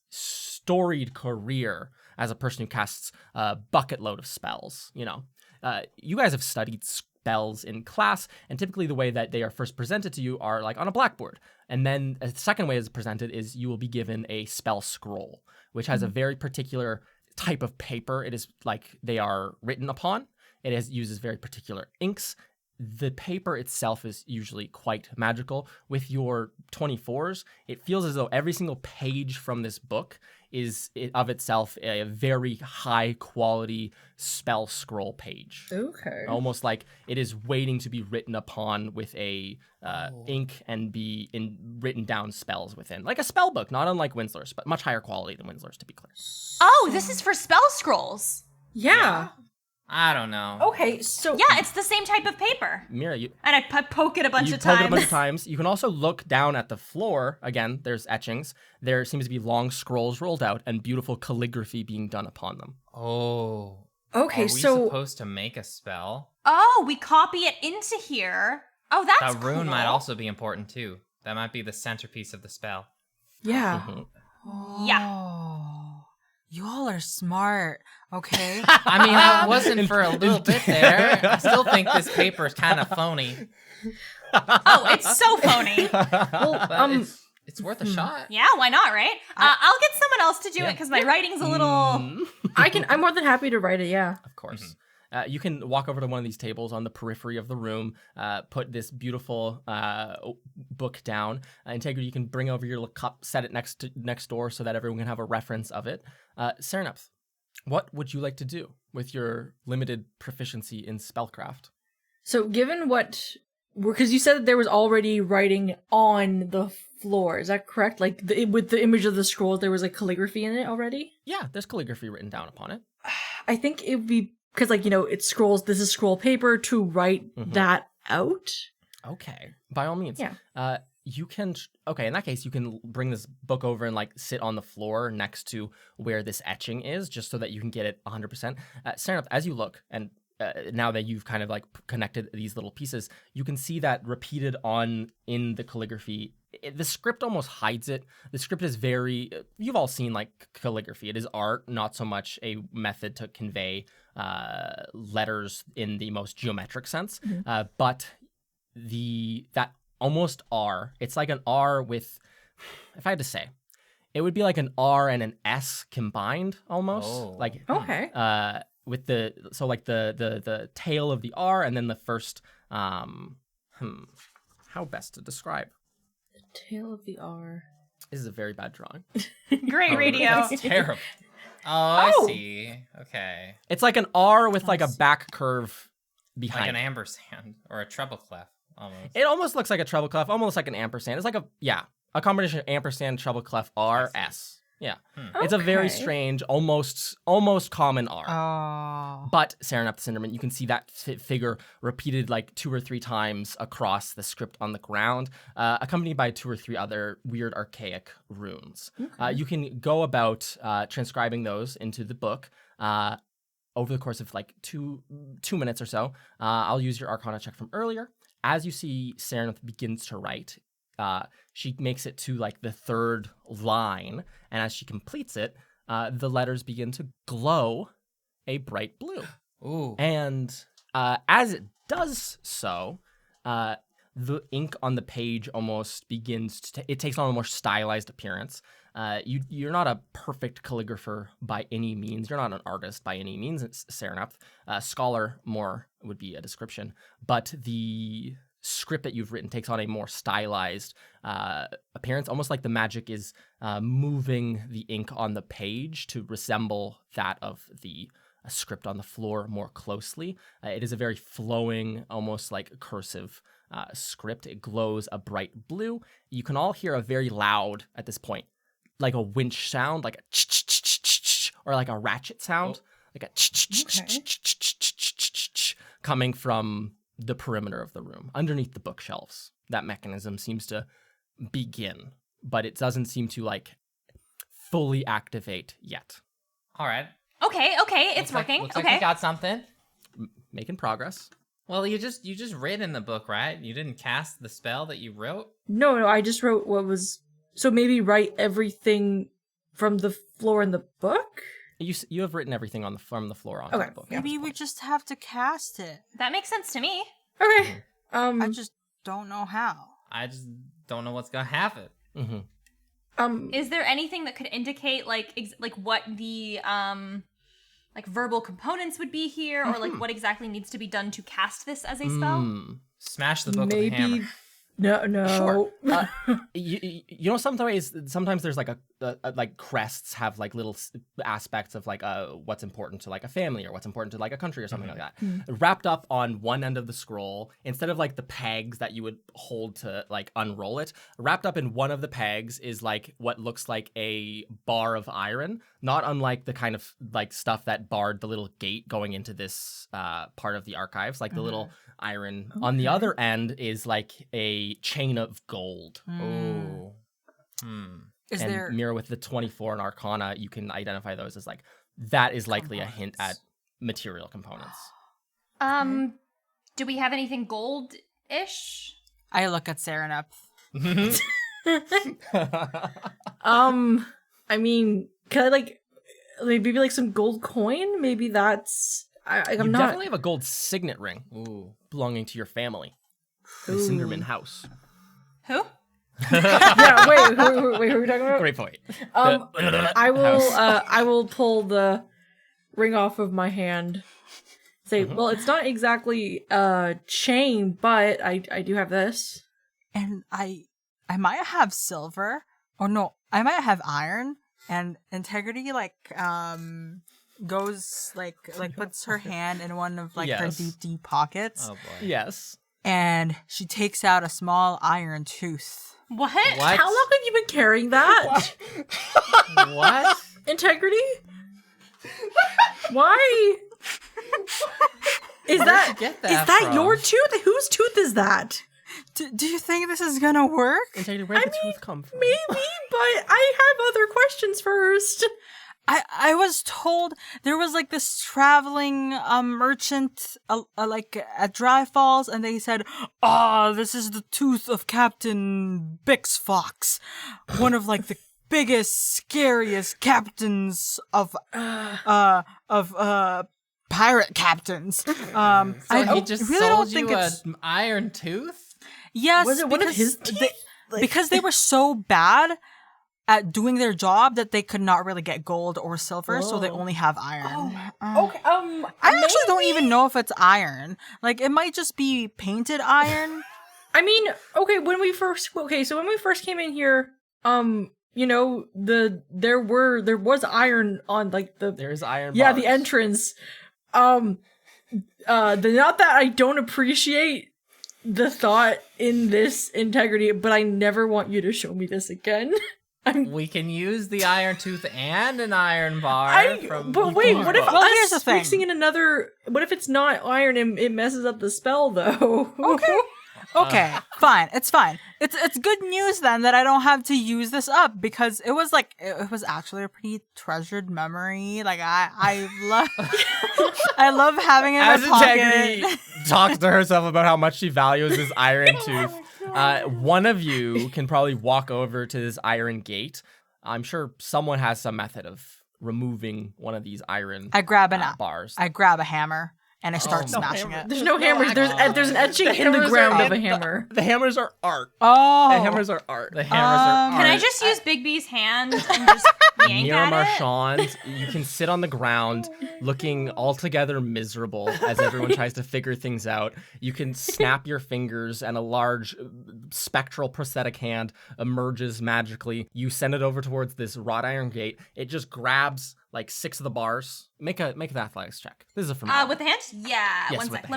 Speaker 1: storied career as a person who casts a bucket load of spells, you guys have studied spells in class, and typically the way that they are first presented to you are like on a blackboard. And then a second way it's presented is you will be given a spell scroll, which has a very particular type of paper. It is like they are written upon. It uses very particular inks. The paper itself is usually quite magical. With your 24s, it feels as though every single page from this book is of itself a very high quality spell scroll page.
Speaker 5: Okay.
Speaker 1: Almost like it is waiting to be written upon with a ink and be written down spells within. Like a spell book, not unlike Winslow's, but much higher quality than Winslow's, to be clear.
Speaker 4: Oh, this is for spell scrolls.
Speaker 5: Yeah.
Speaker 2: I don't know.
Speaker 5: Okay, so
Speaker 4: Yeah, it's the same type of paper.
Speaker 1: Mira,
Speaker 4: And I poke it a bunch
Speaker 1: you
Speaker 4: of
Speaker 1: poke
Speaker 4: times.
Speaker 1: it a bunch of times. You can also look down at the floor. Again, there's etchings. There seems to be long scrolls rolled out and beautiful calligraphy being done upon them.
Speaker 2: Oh.
Speaker 5: okay,
Speaker 2: Are we
Speaker 5: so
Speaker 2: supposed to make a spell?
Speaker 4: Oh, we copy it into here. Oh, that's
Speaker 2: That rune
Speaker 4: cool.
Speaker 2: might also be important too. That might be the centerpiece of the spell.
Speaker 5: yeah.
Speaker 4: Yeah.
Speaker 3: Oh, you all are smart. Okay.
Speaker 2: I mean, I wasn't for a little bit there. I still think this paper is kind of phony.
Speaker 4: Oh, it's so phony.
Speaker 2: But it's worth a shot.
Speaker 4: Yeah, why not, right? I'll get someone else to do it because my writing's a little.
Speaker 5: I'm more than happy to write it, yeah.
Speaker 1: Of course. You can walk over to one of these tables on the periphery of the room, put this beautiful book down. Integrity, you can bring over your little cup, set it next door so that everyone can have a reference of it. Serenep, what would you like to do with your limited proficiency in spellcraft?
Speaker 5: So given because you said that there was already writing on the floor, is that correct? Like with the image of the scrolls, there was like calligraphy in it already?
Speaker 1: Yeah, there's calligraphy written down upon it.
Speaker 5: I think it would be, because like, it's scrolls, this is scroll paper, to write that out.
Speaker 1: Okay, by all means.
Speaker 5: Yeah.
Speaker 1: You can, okay, in that case, you can bring this book over and like sit on the floor next to where this etching is, just so that you can get it 100%. Serenep, as you look, and now that you've kind of like connected these little pieces, you can see that repeated in the calligraphy. The script almost hides it. The script is you've all seen like calligraphy. It is art, not so much a method to convey letters in the most geometric sense. But that almost R, it's like an R with, if I had to say, it would be like an R and an S combined almost.
Speaker 2: Oh.
Speaker 1: Like
Speaker 5: Okay.
Speaker 1: with the tail of the R and then the first how best to describe.
Speaker 5: Tail of the R.
Speaker 1: This is a very bad drawing.
Speaker 4: Great radio.
Speaker 2: That's terrible. Oh, I
Speaker 5: Oh.
Speaker 2: see. Okay.
Speaker 1: It's like an R with like a back curve
Speaker 2: Like
Speaker 1: behind
Speaker 2: an
Speaker 1: it.
Speaker 2: ampersand or a treble clef almost.
Speaker 1: It almost looks like a treble clef, almost like an ampersand. It's like a combination of ampersand, treble clef, R, S. Yeah. It's a very
Speaker 5: Okay.
Speaker 1: strange, almost common R.
Speaker 3: Oh.
Speaker 1: But Serenep the Cinderman, you can see that figure repeated like 2 or 3 times across the script on the ground, accompanied by 2 or 3 other weird archaic runes. You can go about transcribing those into the book over the course of like two minutes or so. I'll use your Arcana check from earlier. As you see Serenep begins to write, she makes it to like the 3rd line, and as she completes it, the letters begin to glow a bright blue.
Speaker 2: Ooh.
Speaker 1: And as it does so, the ink on the page almost begins to it takes on a more stylized appearance. You're not a perfect calligrapher by any means. You're not an artist by any means. It's Serenep. Scholar more would be a description. But the script that you've written takes on a more stylized appearance, almost like the magic is moving the ink on the page to resemble that of the script on the floor more closely. It is a very flowing, almost like cursive script. It glows a bright blue. You can all hear a very loud, at this point, like a winch sound, like a ch-ch-ch-ch-ch, or like a ratchet sound, like a ch-ch-ch-ch-ch-ch-ch-ch, coming from the perimeter of the room, underneath the bookshelves. That mechanism seems to begin, but it doesn't seem to like fully activate yet.
Speaker 2: All right.
Speaker 4: Okay, it's working.
Speaker 2: Looks
Speaker 4: okay.
Speaker 2: like we got something.
Speaker 1: Making progress.
Speaker 2: Well, you just read in the book, right? You didn't cast the spell that you wrote?
Speaker 5: No, I just wrote what was... So maybe write everything from the floor in the book?
Speaker 1: You have written everything from the floor onto
Speaker 5: Okay.
Speaker 1: the book.
Speaker 3: Maybe we just have to cast it.
Speaker 4: That makes sense to me.
Speaker 5: Okay.
Speaker 3: I just don't know how.
Speaker 2: I just don't know what's gonna happen.
Speaker 1: Mm-hmm.
Speaker 4: Is there anything that could indicate like what the like verbal components would be here, or like what exactly needs to be done to cast this as a spell?
Speaker 2: Smash the book with a hammer.
Speaker 5: Maybe... No.
Speaker 1: Sure. You know, sometimes there's like a like crests have like little aspects of like what's important to like a family or what's important to like a country or something like that. Wrapped up on one end of the scroll, instead of like the pegs that you would hold to like unroll it, wrapped up in one of the pegs is like what looks like a bar of iron, not unlike the kind of like stuff that barred the little gate going into this part of the archives, like the little iron. On the other end is like a chain of gold.
Speaker 2: Oh.
Speaker 3: Is
Speaker 1: And
Speaker 3: there...
Speaker 1: mirror with the 24 and Arcana, you can identify those as like, that is likely a hint at material components.
Speaker 4: Do we have anything gold-ish?
Speaker 3: I look at Serenep.
Speaker 5: I mean, can I like maybe like some gold coin? Maybe that's... I'm
Speaker 1: You
Speaker 5: not...
Speaker 1: definitely have a gold signet ring belonging to your family. The Cinderman house.
Speaker 4: Who?
Speaker 5: Yeah, wait, who are we talking about?
Speaker 1: Great point.
Speaker 5: I will pull the ring off of my hand. Say, well, it's not exactly a chain, but I do have this.
Speaker 3: And I might have silver. Or no, I might have iron. And Integrity goes like puts her hand in one of like her
Speaker 1: Yes.
Speaker 3: deep pockets.
Speaker 2: Oh boy.
Speaker 1: Yes.
Speaker 3: And she takes out a small iron tooth.
Speaker 4: What?
Speaker 2: What?
Speaker 5: How long have you been carrying that?
Speaker 2: What?
Speaker 5: Integrity? Why? Is that
Speaker 2: get that from?
Speaker 5: your tooth? Whose tooth is that?
Speaker 3: Do you think this is gonna work?
Speaker 1: Integrity, where did the tooth come from?
Speaker 5: Maybe, but I have other questions first.
Speaker 3: I was told there was like this traveling merchant like at Dry Falls, and they said, this is the tooth of Captain Bix Fox, one of like the biggest, scariest captains of pirate captains.
Speaker 2: So
Speaker 3: I
Speaker 2: he just
Speaker 3: really
Speaker 2: sold
Speaker 3: don't think
Speaker 2: you
Speaker 3: it's...
Speaker 2: an iron tooth?
Speaker 3: Yes,
Speaker 5: Was it one of his teeth?
Speaker 3: because they were so bad at doing their job that they could not really get gold or silver, so they only have iron.
Speaker 5: Okay,
Speaker 3: I actually don't even know if it's iron. Like, it might just be painted iron.
Speaker 5: I mean, when we first came in here, you know, there was iron on like
Speaker 1: There's iron
Speaker 5: yeah,
Speaker 1: bars.
Speaker 5: the entrance. Not that I don't appreciate the thought in this Integrity, but I never want you to show me this again.
Speaker 2: We can use the iron tooth and an iron bar.
Speaker 5: But wait, what if
Speaker 3: Well, here's the
Speaker 5: us
Speaker 3: thing.
Speaker 5: mixing in another? What if it's not iron and it messes up the spell though?
Speaker 3: Okay, fine. It's fine. It's good news then that I don't have to use this up, because it was actually a pretty treasured memory. Like I love I love having it in
Speaker 1: As
Speaker 3: my pocket.
Speaker 1: Integrity talks to herself about how much she values this iron tooth, one of you can probably walk over to this iron gate. I'm sure someone has some method of removing one of these iron
Speaker 3: I grab
Speaker 1: bars.
Speaker 3: I grab a hammer and I start
Speaker 2: no
Speaker 3: smashing
Speaker 2: hammer.
Speaker 3: it.
Speaker 5: There's no hammers. There's an etching in the
Speaker 1: hammers
Speaker 5: ground
Speaker 1: are
Speaker 5: of a
Speaker 1: in
Speaker 5: hammer.
Speaker 1: The hammers are art.
Speaker 3: Oh,
Speaker 1: The hammers are art.
Speaker 2: The hammers are
Speaker 4: Can I
Speaker 2: art.
Speaker 4: just use Big B's hand and just yank
Speaker 1: Mira
Speaker 4: at it?
Speaker 1: Marchand, you can sit on the ground looking altogether miserable as everyone tries to figure things out. You can snap your fingers and a large spectral prosthetic hand emerges magically. You send it over towards this wrought iron gate. It just grabs like 6 of the bars. Make an athletics check. This is a familiar.
Speaker 4: With the hand? Yeah.
Speaker 1: Yes,
Speaker 4: One
Speaker 1: with
Speaker 4: sec.
Speaker 1: the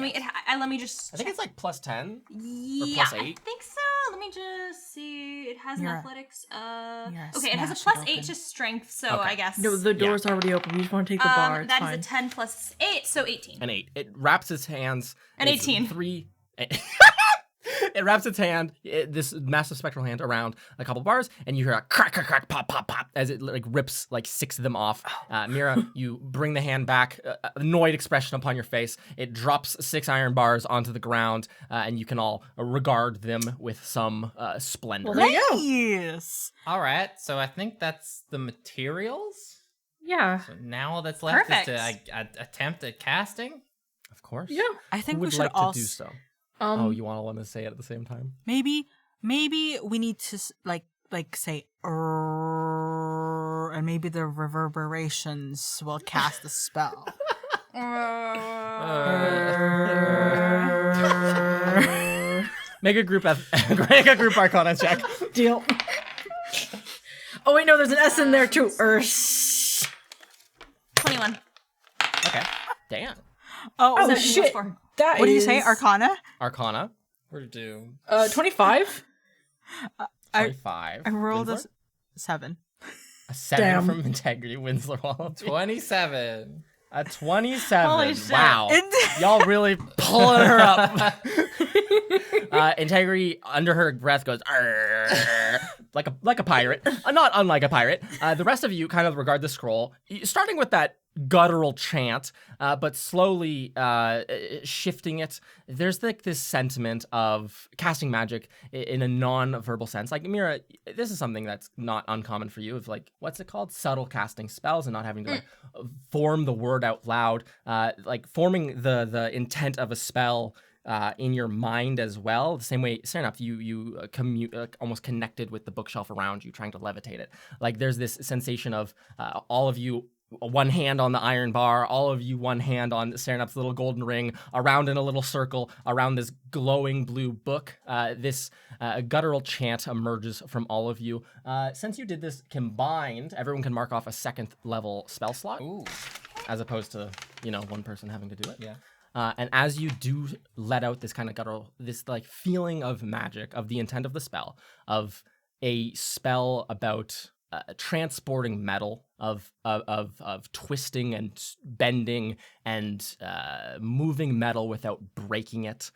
Speaker 4: Let me just.
Speaker 1: I think it's like plus 10.
Speaker 4: Yeah,
Speaker 1: plus 8?
Speaker 4: I think so. Let me just see. It has an
Speaker 3: Mira.
Speaker 4: athletics.
Speaker 3: Mira,
Speaker 4: Okay, it has a
Speaker 3: smash it
Speaker 4: plus 8
Speaker 3: open.
Speaker 4: to strength, so
Speaker 1: Okay.
Speaker 4: I guess.
Speaker 5: No, the door's already open. We just want to take the bar. It's
Speaker 4: that
Speaker 5: fine.
Speaker 4: is a 10 plus 8, so 18.
Speaker 1: An 8. It wraps its hands.
Speaker 4: An
Speaker 1: it's
Speaker 4: 18.
Speaker 1: 3. It wraps its hand, this massive spectral hand, around a couple bars, and you hear a crack, crack, crack, pop, pop, pop, as it like rips like 6 of them off. Mira, you bring the hand back, annoyed expression upon your face. It drops 6 iron bars onto the ground, and you can all regard them with some splendor.
Speaker 5: Well, there you go.
Speaker 3: yes.
Speaker 2: All right, so I think that's the materials.
Speaker 5: Yeah.
Speaker 2: So now all that's left is to
Speaker 4: Perfect.
Speaker 2: attempt at casting.
Speaker 1: Of course.
Speaker 5: Yeah.
Speaker 3: I think
Speaker 1: Who
Speaker 3: we
Speaker 1: would
Speaker 3: should
Speaker 1: like
Speaker 3: also
Speaker 1: to do so? You want to say it at the same time?
Speaker 3: maybe we need to like say and maybe the reverberations will cast the spell.
Speaker 1: Make a group Arcana check.
Speaker 5: Deal. Oh wait, no, there's an S in there too.
Speaker 4: 21.
Speaker 1: Okay. Damn.
Speaker 3: Oh,
Speaker 5: Oh
Speaker 4: 17
Speaker 5: shit.
Speaker 4: plus 4.
Speaker 5: That
Speaker 3: what do you say,
Speaker 5: is,
Speaker 3: Arcana?
Speaker 1: Arcana.
Speaker 2: We're to do
Speaker 5: 25.
Speaker 1: 25.
Speaker 3: I rolled a
Speaker 1: Winsler?
Speaker 3: 7.
Speaker 1: A 7
Speaker 5: Damn.
Speaker 1: from Integrity Winsler Wallaby.
Speaker 2: 27.
Speaker 1: A 27.
Speaker 4: Holy shit.
Speaker 1: Wow.
Speaker 3: It-
Speaker 1: Y'all really pulling her up. Integrity, under her breath, goes "Arr," like a pirate, not unlike a pirate. The rest of you kind of regard the scroll, starting with that guttural chant, but slowly shifting it. There's like this sentiment of casting magic in a non-verbal sense. Like Mira, this is something that's not uncommon for you. Of like, what's it called? Subtle casting spells and not having to like form the word out loud. Like forming the intent of a spell in your mind as well. The same way, fair enough, you almost connected with the bookshelf around you, trying to levitate it. Like there's this sensation of all of you, one hand on the iron bar, all of you one hand on Serenup's little golden ring, around in a little circle around this glowing blue book. This guttural chant emerges from all of you. Since you did this combined, everyone can mark off a 2nd level spell slot,
Speaker 2: Ooh.
Speaker 1: as opposed to, one person having to do it.
Speaker 2: Yeah.
Speaker 1: And as you do let out this kind of guttural, this like feeling of magic, of the intent of the spell, of a spell about transporting metal, of twisting and bending and moving metal without breaking it,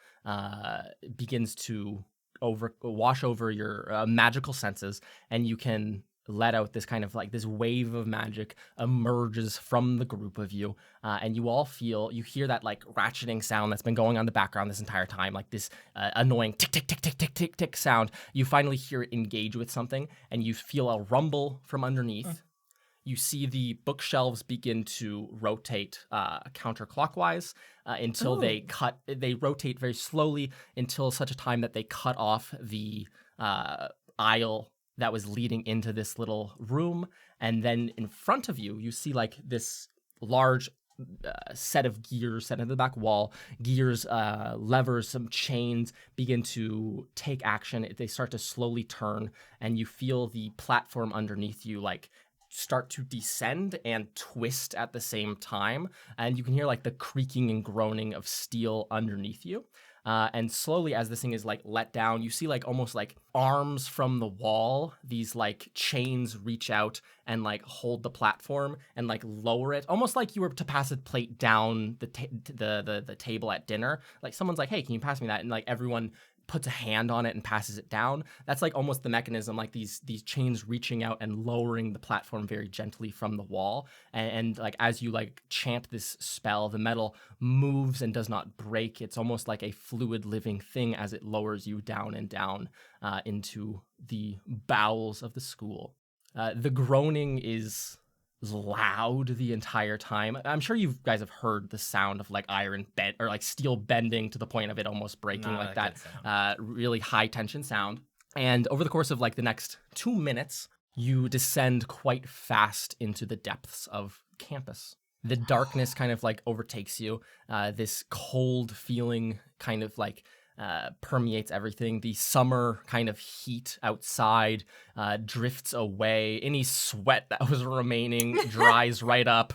Speaker 1: begins to wash over your magical senses, and you can let out this kind of like this wave of magic emerges from the group of you, and you all hear that like ratcheting sound that's been going on in the background this entire time, like this annoying tick tick tick tick tick tick tick sound. You finally hear it engage with something, and you feel a rumble from underneath. You see the bookshelves begin to rotate counterclockwise until they rotate very slowly until such a time that they cut off the aisle that was leading into this little room. And then in front of you, you see like this large set of gears set into the back wall. Gears, levers, some chains begin to take action. They start to slowly turn, and you feel the platform underneath you like start to descend and twist at the same time. And you can hear like the creaking and groaning of steel underneath you. And slowly, as this thing is like let down, you see like almost like arms from the wall. These like chains reach out and like hold the platform and like lower it, almost like you were to pass a plate down the table at dinner. Like someone's like, "Hey, can you pass me that?" And like everyone puts a hand on it and passes it down. That's like almost the mechanism, like these chains reaching out and lowering the platform very gently from the wall. And like as you like chant this spell, the metal moves and does not break. It's almost like a fluid living thing as it lowers you down and down into the bowels of the school. The groaning is loud the entire time. I'm sure you guys have heard the sound of like iron bent or like steel bending to the point of it almost breaking,
Speaker 2: Not
Speaker 1: like
Speaker 2: a
Speaker 1: that
Speaker 2: good sound.
Speaker 1: really high tension sound. And over the course of like the next 2 minutes, you descend quite fast into the depths of campus. The darkness kind of like overtakes you. This cold feeling kind of like permeates everything. The summer kind of heat outside drifts away. Any sweat that was remaining dries right up.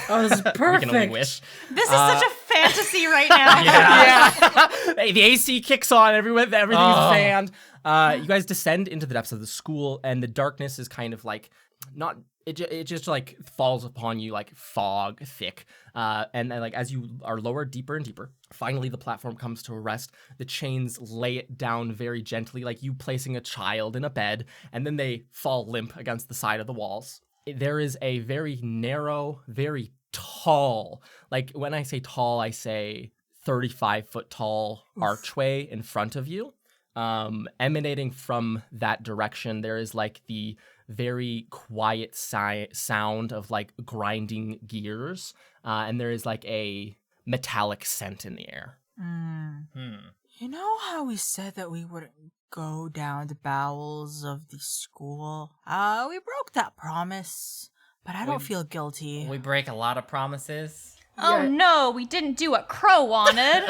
Speaker 5: Oh, this is
Speaker 1: We can only
Speaker 5: perfect.
Speaker 1: wish.
Speaker 4: This is such a fantasy right now.
Speaker 1: Yeah. The AC kicks on, everything's fanned. You guys descend into the depths of the school, and the darkness is kind of like not. It just like falls upon you like fog, thick, and then like as you are lowered deeper and deeper, finally the platform comes to a rest. The chains lay it down very gently, like you placing a child in a bed, and then they fall limp against the side of the walls. There is a very narrow, very tall, like when I say tall, I say 35-foot tall archway in front of you. Emanating from that direction, there is like the very quiet sound of like grinding gears, and there is like a metallic scent in the air.
Speaker 3: You know how we said that we wouldn't go down the bowels of the school? We broke that promise, but I don't feel guilty.
Speaker 2: We break a lot of promises.
Speaker 4: Oh no, we didn't do what Crow wanted.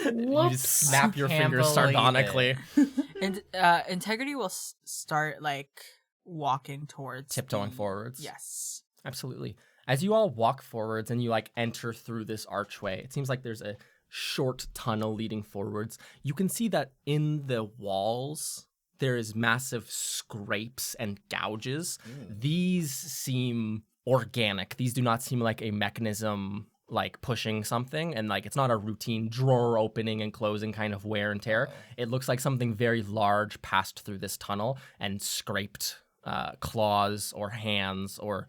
Speaker 1: You just snap your
Speaker 2: Can't
Speaker 1: fingers
Speaker 2: believe
Speaker 1: sardonically,
Speaker 3: And Integrity will start like walking towards
Speaker 1: tiptoeing
Speaker 3: the-
Speaker 1: forwards.
Speaker 3: Yes.
Speaker 1: Absolutely. As you all walk forwards and you like enter through this archway, it seems like there's a short tunnel leading forwards. You can see that in the walls there is massive scrapes and gouges. These seem organic. These do not seem like a mechanism like pushing something, and like it's not a routine drawer opening and closing kind of wear and tear. It looks like something very large passed through this tunnel and scraped claws or hands or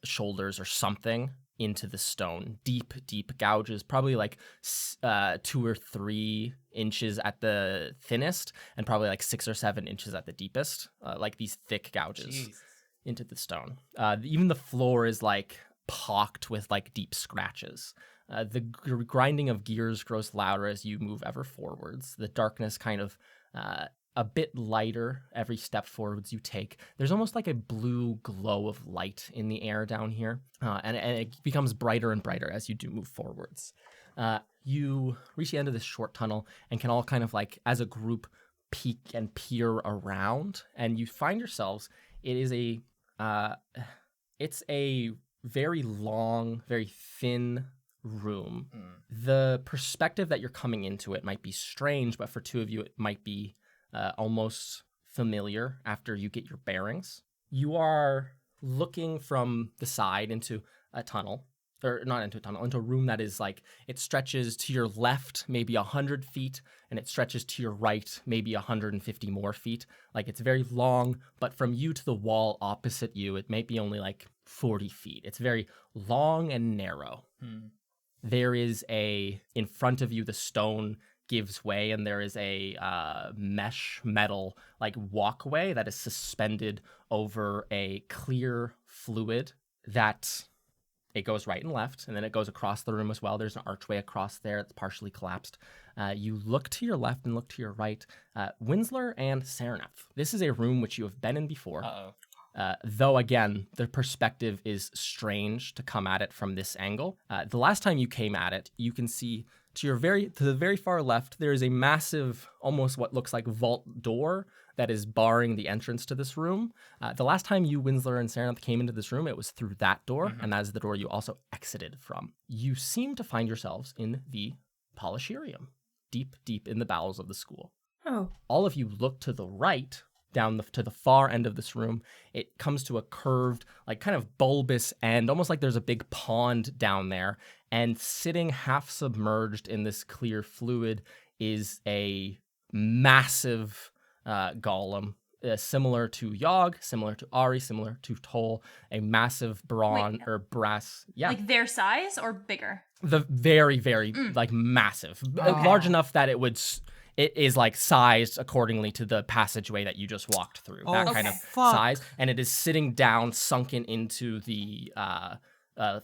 Speaker 1: shoulders or something into the stone. Deep gouges, probably like 2 or 3 inches at the thinnest and probably like 6 or 7 inches at the deepest, like these thick gouges
Speaker 2: Jesus.
Speaker 1: into the stone. Even the floor is like pocked with like deep scratches. The grinding of gears grows louder as you move ever forwards. The darkness kind of a bit lighter every step forwards you take. There's almost like a blue glow of light in the air down here, and it becomes brighter and brighter as you do move forwards. You reach the end of this short tunnel and can all kind of like, as a group, peek and peer around, and you find yourselves. It is it's a very long, very thin room. The perspective that you're coming into it might be strange, but for 2 of you, it might be almost familiar after you get your bearings. You are looking from the side into a tunnel, or not into a tunnel, into a room that is like, it stretches to your left maybe 100 feet, and it stretches to your right maybe 150 more feet. Like it's very long, but from you to the wall opposite you, it may be only like 40 feet. It's very long and narrow. There is in front of you, the stone gives way, and there is a mesh metal like walkway that is suspended over a clear fluid that it goes right and left, and then it goes across the room as well. There's an archway across there that's partially collapsed. You look to your left and look to your right. Winsler and Saranath. This is a room which you have been in before. Though, again, the perspective is strange to come at it from this angle. The last time you came at it, you can see to the very far left, there is a massive, almost what looks like vault door that is barring the entrance to this room. The last time you, Winsler and Saranath, came into this room, it was through that door, and that is the door you also exited from. You seem to find yourselves in the Polisherium, deep in the bowels of the school.
Speaker 5: Oh.
Speaker 1: All of you look to the right, to the far end of this room. It comes to a curved, like kind of bulbous end, almost like there's a big pond down there. And sitting half submerged in this clear fluid is a massive golem, similar to Yogg, similar to Ari, similar to Toll, a massive brass. Yeah.
Speaker 4: Like their size or bigger?
Speaker 1: The very, very like massive, large enough that it would it is like sized accordingly to the passageway that you just walked through. That
Speaker 3: Oh,
Speaker 1: kind of
Speaker 3: fuck.
Speaker 1: size, and it is sitting down, sunken into the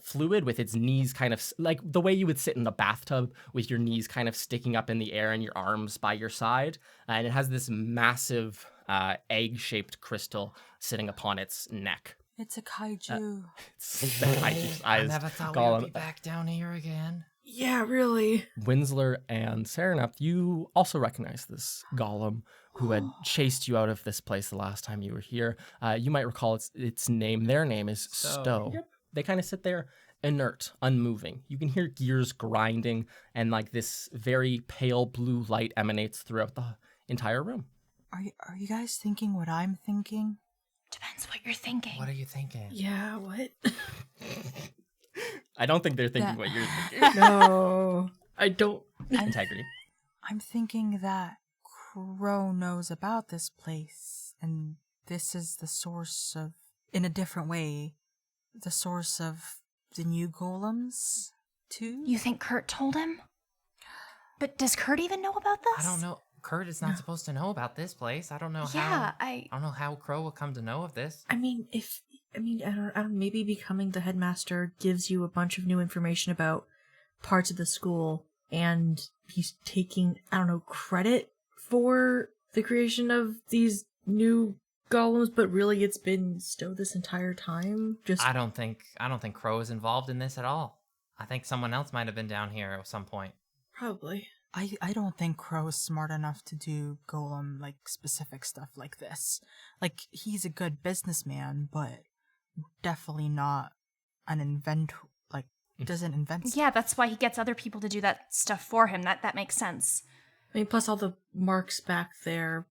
Speaker 1: fluid with its knees kind of like the way you would sit in a bathtub with your knees kind of sticking up in the air and your arms by your side. And it has this massive egg-shaped crystal sitting upon its neck.
Speaker 3: It's a kaiju.
Speaker 1: It's the kaiju's
Speaker 2: I
Speaker 1: eyes.
Speaker 2: never thought we
Speaker 1: Gollum.
Speaker 2: would be back down here again.
Speaker 5: Yeah, really.
Speaker 1: Winsler and Sereneth, you also recognize this golem who had chased you out of this place the last time you were here. You might recall its name. Their name is Stowe.
Speaker 5: Yep.
Speaker 1: They kind of sit there inert, unmoving. You can hear gears grinding, and like this very pale blue light emanates throughout the entire room.
Speaker 3: Are you guys thinking what I'm thinking?
Speaker 4: Depends what you're thinking.
Speaker 2: What are you thinking?
Speaker 5: Yeah, what?
Speaker 1: I don't think they're thinking
Speaker 3: That-
Speaker 1: what you're thinking.
Speaker 5: No, I don't.
Speaker 1: Integrity.
Speaker 3: I'm thinking that Crow knows about this place, and this is the source of, in a different way, the source of the new golems, too?
Speaker 4: You think Kurt told him? But does Kurt even know about this?
Speaker 2: I don't know. Kurt is not supposed to know about this place. I don't know
Speaker 4: Yeah,
Speaker 2: how. I don't know how Crow will come to know of this.
Speaker 5: I mean, I don't, maybe becoming the headmaster gives you a bunch of new information about parts of the school, and he's taking, I don't know, credit for the creation of these new golems, but really it's been Stowe this entire time. Just
Speaker 2: I don't think Crow is involved in this at all. I think someone else might have been down here at some point.
Speaker 5: probably.
Speaker 3: I don't think Crow is smart enough to do golem, like, specific stuff like this. Like, he's a good businessman, but definitely not an inventor, like, doesn't invent stuff.
Speaker 4: Yeah, that's why he gets other people to do that stuff for him. That makes sense.
Speaker 5: I mean, plus all the marks back there.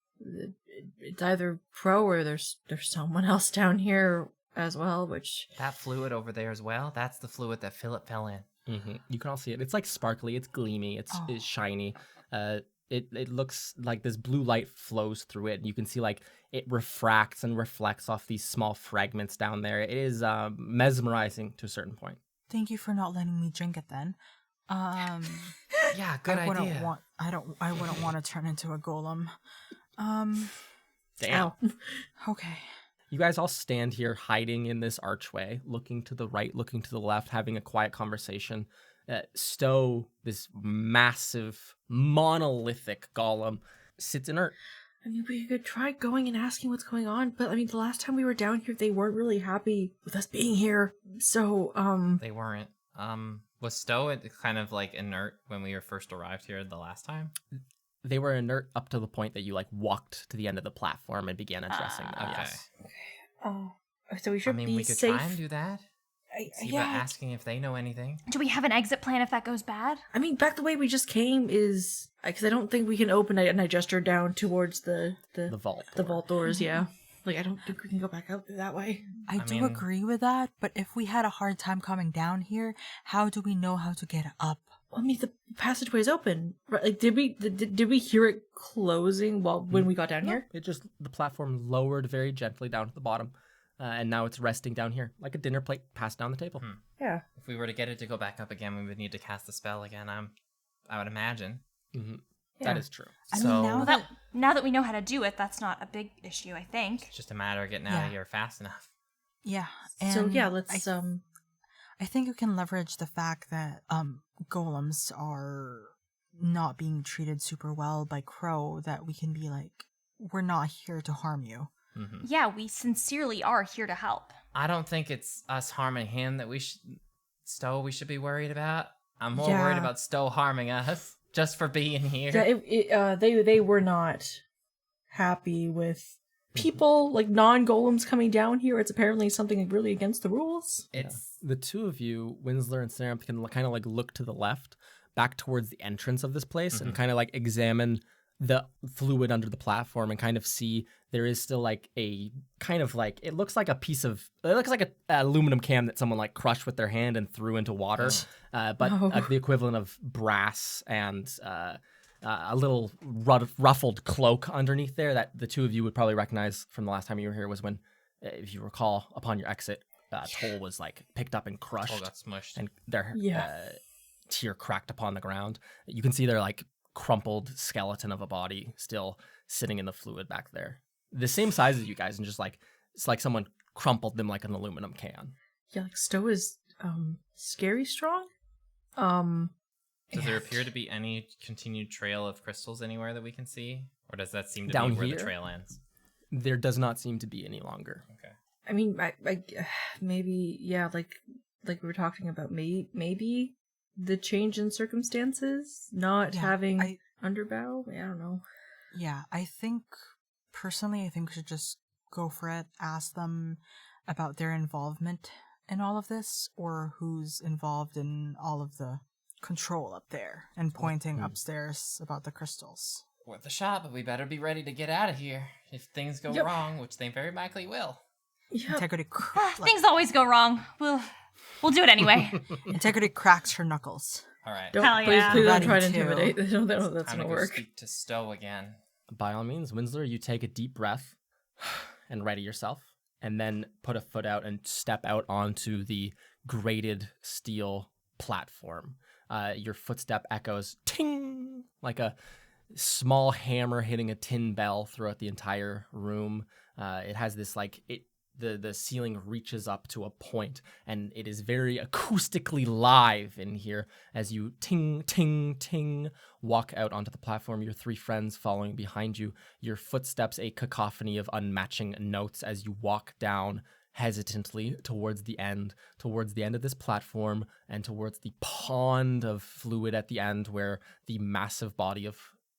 Speaker 5: It's either Crow or there's someone else down here as well, which
Speaker 2: That fluid over there as well. That's the fluid that Philip fell in.
Speaker 1: Mm-hmm. You can all see it. It's like sparkly. It's gleamy. It's shiny. It looks like this blue light flows through it, and you can see like it refracts and reflects off these small fragments down there. It is mesmerizing to a certain point.
Speaker 3: Thank you for not letting me drink it then.
Speaker 2: Yeah, good
Speaker 3: I wouldn't
Speaker 2: idea.
Speaker 3: I wouldn't want to turn into a golem.
Speaker 1: Damn.
Speaker 5: Ow.
Speaker 3: Okay.
Speaker 1: You guys all stand here hiding in this archway, looking to the right, looking to the left, having a quiet conversation. Stowe, this massive, monolithic golem, sits inert.
Speaker 5: I mean, we could try going and asking what's going on, but I mean, the last time we were down here, they weren't really happy with us being here. So,
Speaker 2: They weren't. Was Stowe kind of like inert when we were first arrived here the last time?
Speaker 1: They were inert up to the point that you like walked to the end of the platform and began addressing them.
Speaker 2: Okay.
Speaker 1: Yes.
Speaker 5: so we
Speaker 2: I
Speaker 5: should
Speaker 2: mean,
Speaker 5: be
Speaker 2: we could
Speaker 5: safe.
Speaker 2: try and do that. See about asking if they know anything.
Speaker 4: Do we have an exit plan if that goes bad?
Speaker 5: I mean, back the way we just came is because I don't think we can open it, and I gesture down towards the
Speaker 1: vault.
Speaker 5: the vault doors. Yeah, like I don't think we can go back out that way.
Speaker 3: I do agree with that, but if we had a hard time coming down here, how do we know how to get up?
Speaker 5: I mean, the passageway is open. Right? Like, did we hear it closing when we got down here?
Speaker 1: It just, the platform lowered very gently down to the bottom, and now it's resting down here, like a dinner plate passed down the table.
Speaker 5: Yeah.
Speaker 2: If we were to get it to go back up again, we would need to cast the spell again. I would imagine.
Speaker 1: Mm-hmm.
Speaker 5: Yeah.
Speaker 1: That is true.
Speaker 3: I
Speaker 2: So-
Speaker 3: mean,
Speaker 4: Well, now that we know how to do it, that's not a big issue, I think.
Speaker 2: It's just a matter of getting out
Speaker 3: Yeah.
Speaker 2: of here fast enough.
Speaker 3: yeah.
Speaker 5: So
Speaker 3: and
Speaker 5: yeah, let's
Speaker 3: I think you can leverage the fact that golems are not being treated super well by Crow, that we can be like, we're not here to harm you.
Speaker 2: Mm-hmm.
Speaker 4: Yeah, we sincerely are here to help.
Speaker 2: I don't think it's us harming him that we should be worried about. I'm more
Speaker 5: Yeah.
Speaker 2: worried about Stowe harming us just for being here.
Speaker 5: Yeah, they were not happy with people like non-golems coming down here. It's apparently something really against the rules.
Speaker 2: It's
Speaker 1: The two of you, Winsler and Serenth, can kind of like look to the left, back towards the entrance of this place, and kind of like examine the fluid under the platform and kind of see there is still like a kind of like, it looks like a piece of, it looks like a aluminum can that someone like crushed with their hand and threw into water, but the equivalent of brass and a little ruffled cloak underneath there that the two of you would probably recognize from the last time you were here was when, if you recall, upon your exit, Toll was like picked up and crushed,
Speaker 2: got smushed.
Speaker 1: and their
Speaker 5: Yeah.
Speaker 1: tear cracked upon the ground. You can see their like crumpled skeleton of a body still sitting in the fluid back there. The same size as you guys, and just like it's like someone crumpled them like an aluminum can.
Speaker 5: Yeah, like Stowe is scary strong.
Speaker 2: Does there appear to be any continued trail of crystals anywhere that we can see? Or does that seem to
Speaker 1: Down
Speaker 2: be where
Speaker 1: here?
Speaker 2: the trail ends?
Speaker 1: There does not seem to be any longer.
Speaker 2: Okay.
Speaker 5: I mean, I maybe, yeah, like we were talking about, maybe the change in circumstances, not having underbow. I don't know.
Speaker 3: Yeah, I think personally, we should just go for it. Ask them about their involvement in all of this, or who's involved in all of the control up there, and pointing upstairs about the crystals.
Speaker 2: Worth a shot, but we better be ready to get out of here if things go wrong, which they very likely will.
Speaker 5: Yeah.
Speaker 3: Integrity.
Speaker 4: Things always go wrong. We'll do it anyway.
Speaker 3: Integrity cracks her knuckles.
Speaker 2: All right.
Speaker 4: Hell yeah.
Speaker 5: Please don't
Speaker 3: Ready
Speaker 5: try to
Speaker 3: to.
Speaker 5: intimidate. They don't know that's
Speaker 2: Time to
Speaker 5: gonna
Speaker 2: go
Speaker 5: work.
Speaker 2: speak to Stowe again.
Speaker 1: By all means, Winslow, you take a deep breath and ready yourself, and then put a foot out and step out onto the grated steel platform. Your footstep echoes ting like a small hammer hitting a tin bell throughout the entire room. It has this the ceiling reaches up to a point, and it is very acoustically live in here as you ting, ting, ting walk out onto the platform, your three friends following behind you, your footsteps a cacophony of unmatching notes as you walk down hesitantly towards the end of this platform and towards the pond of fluid at the end where the massive body of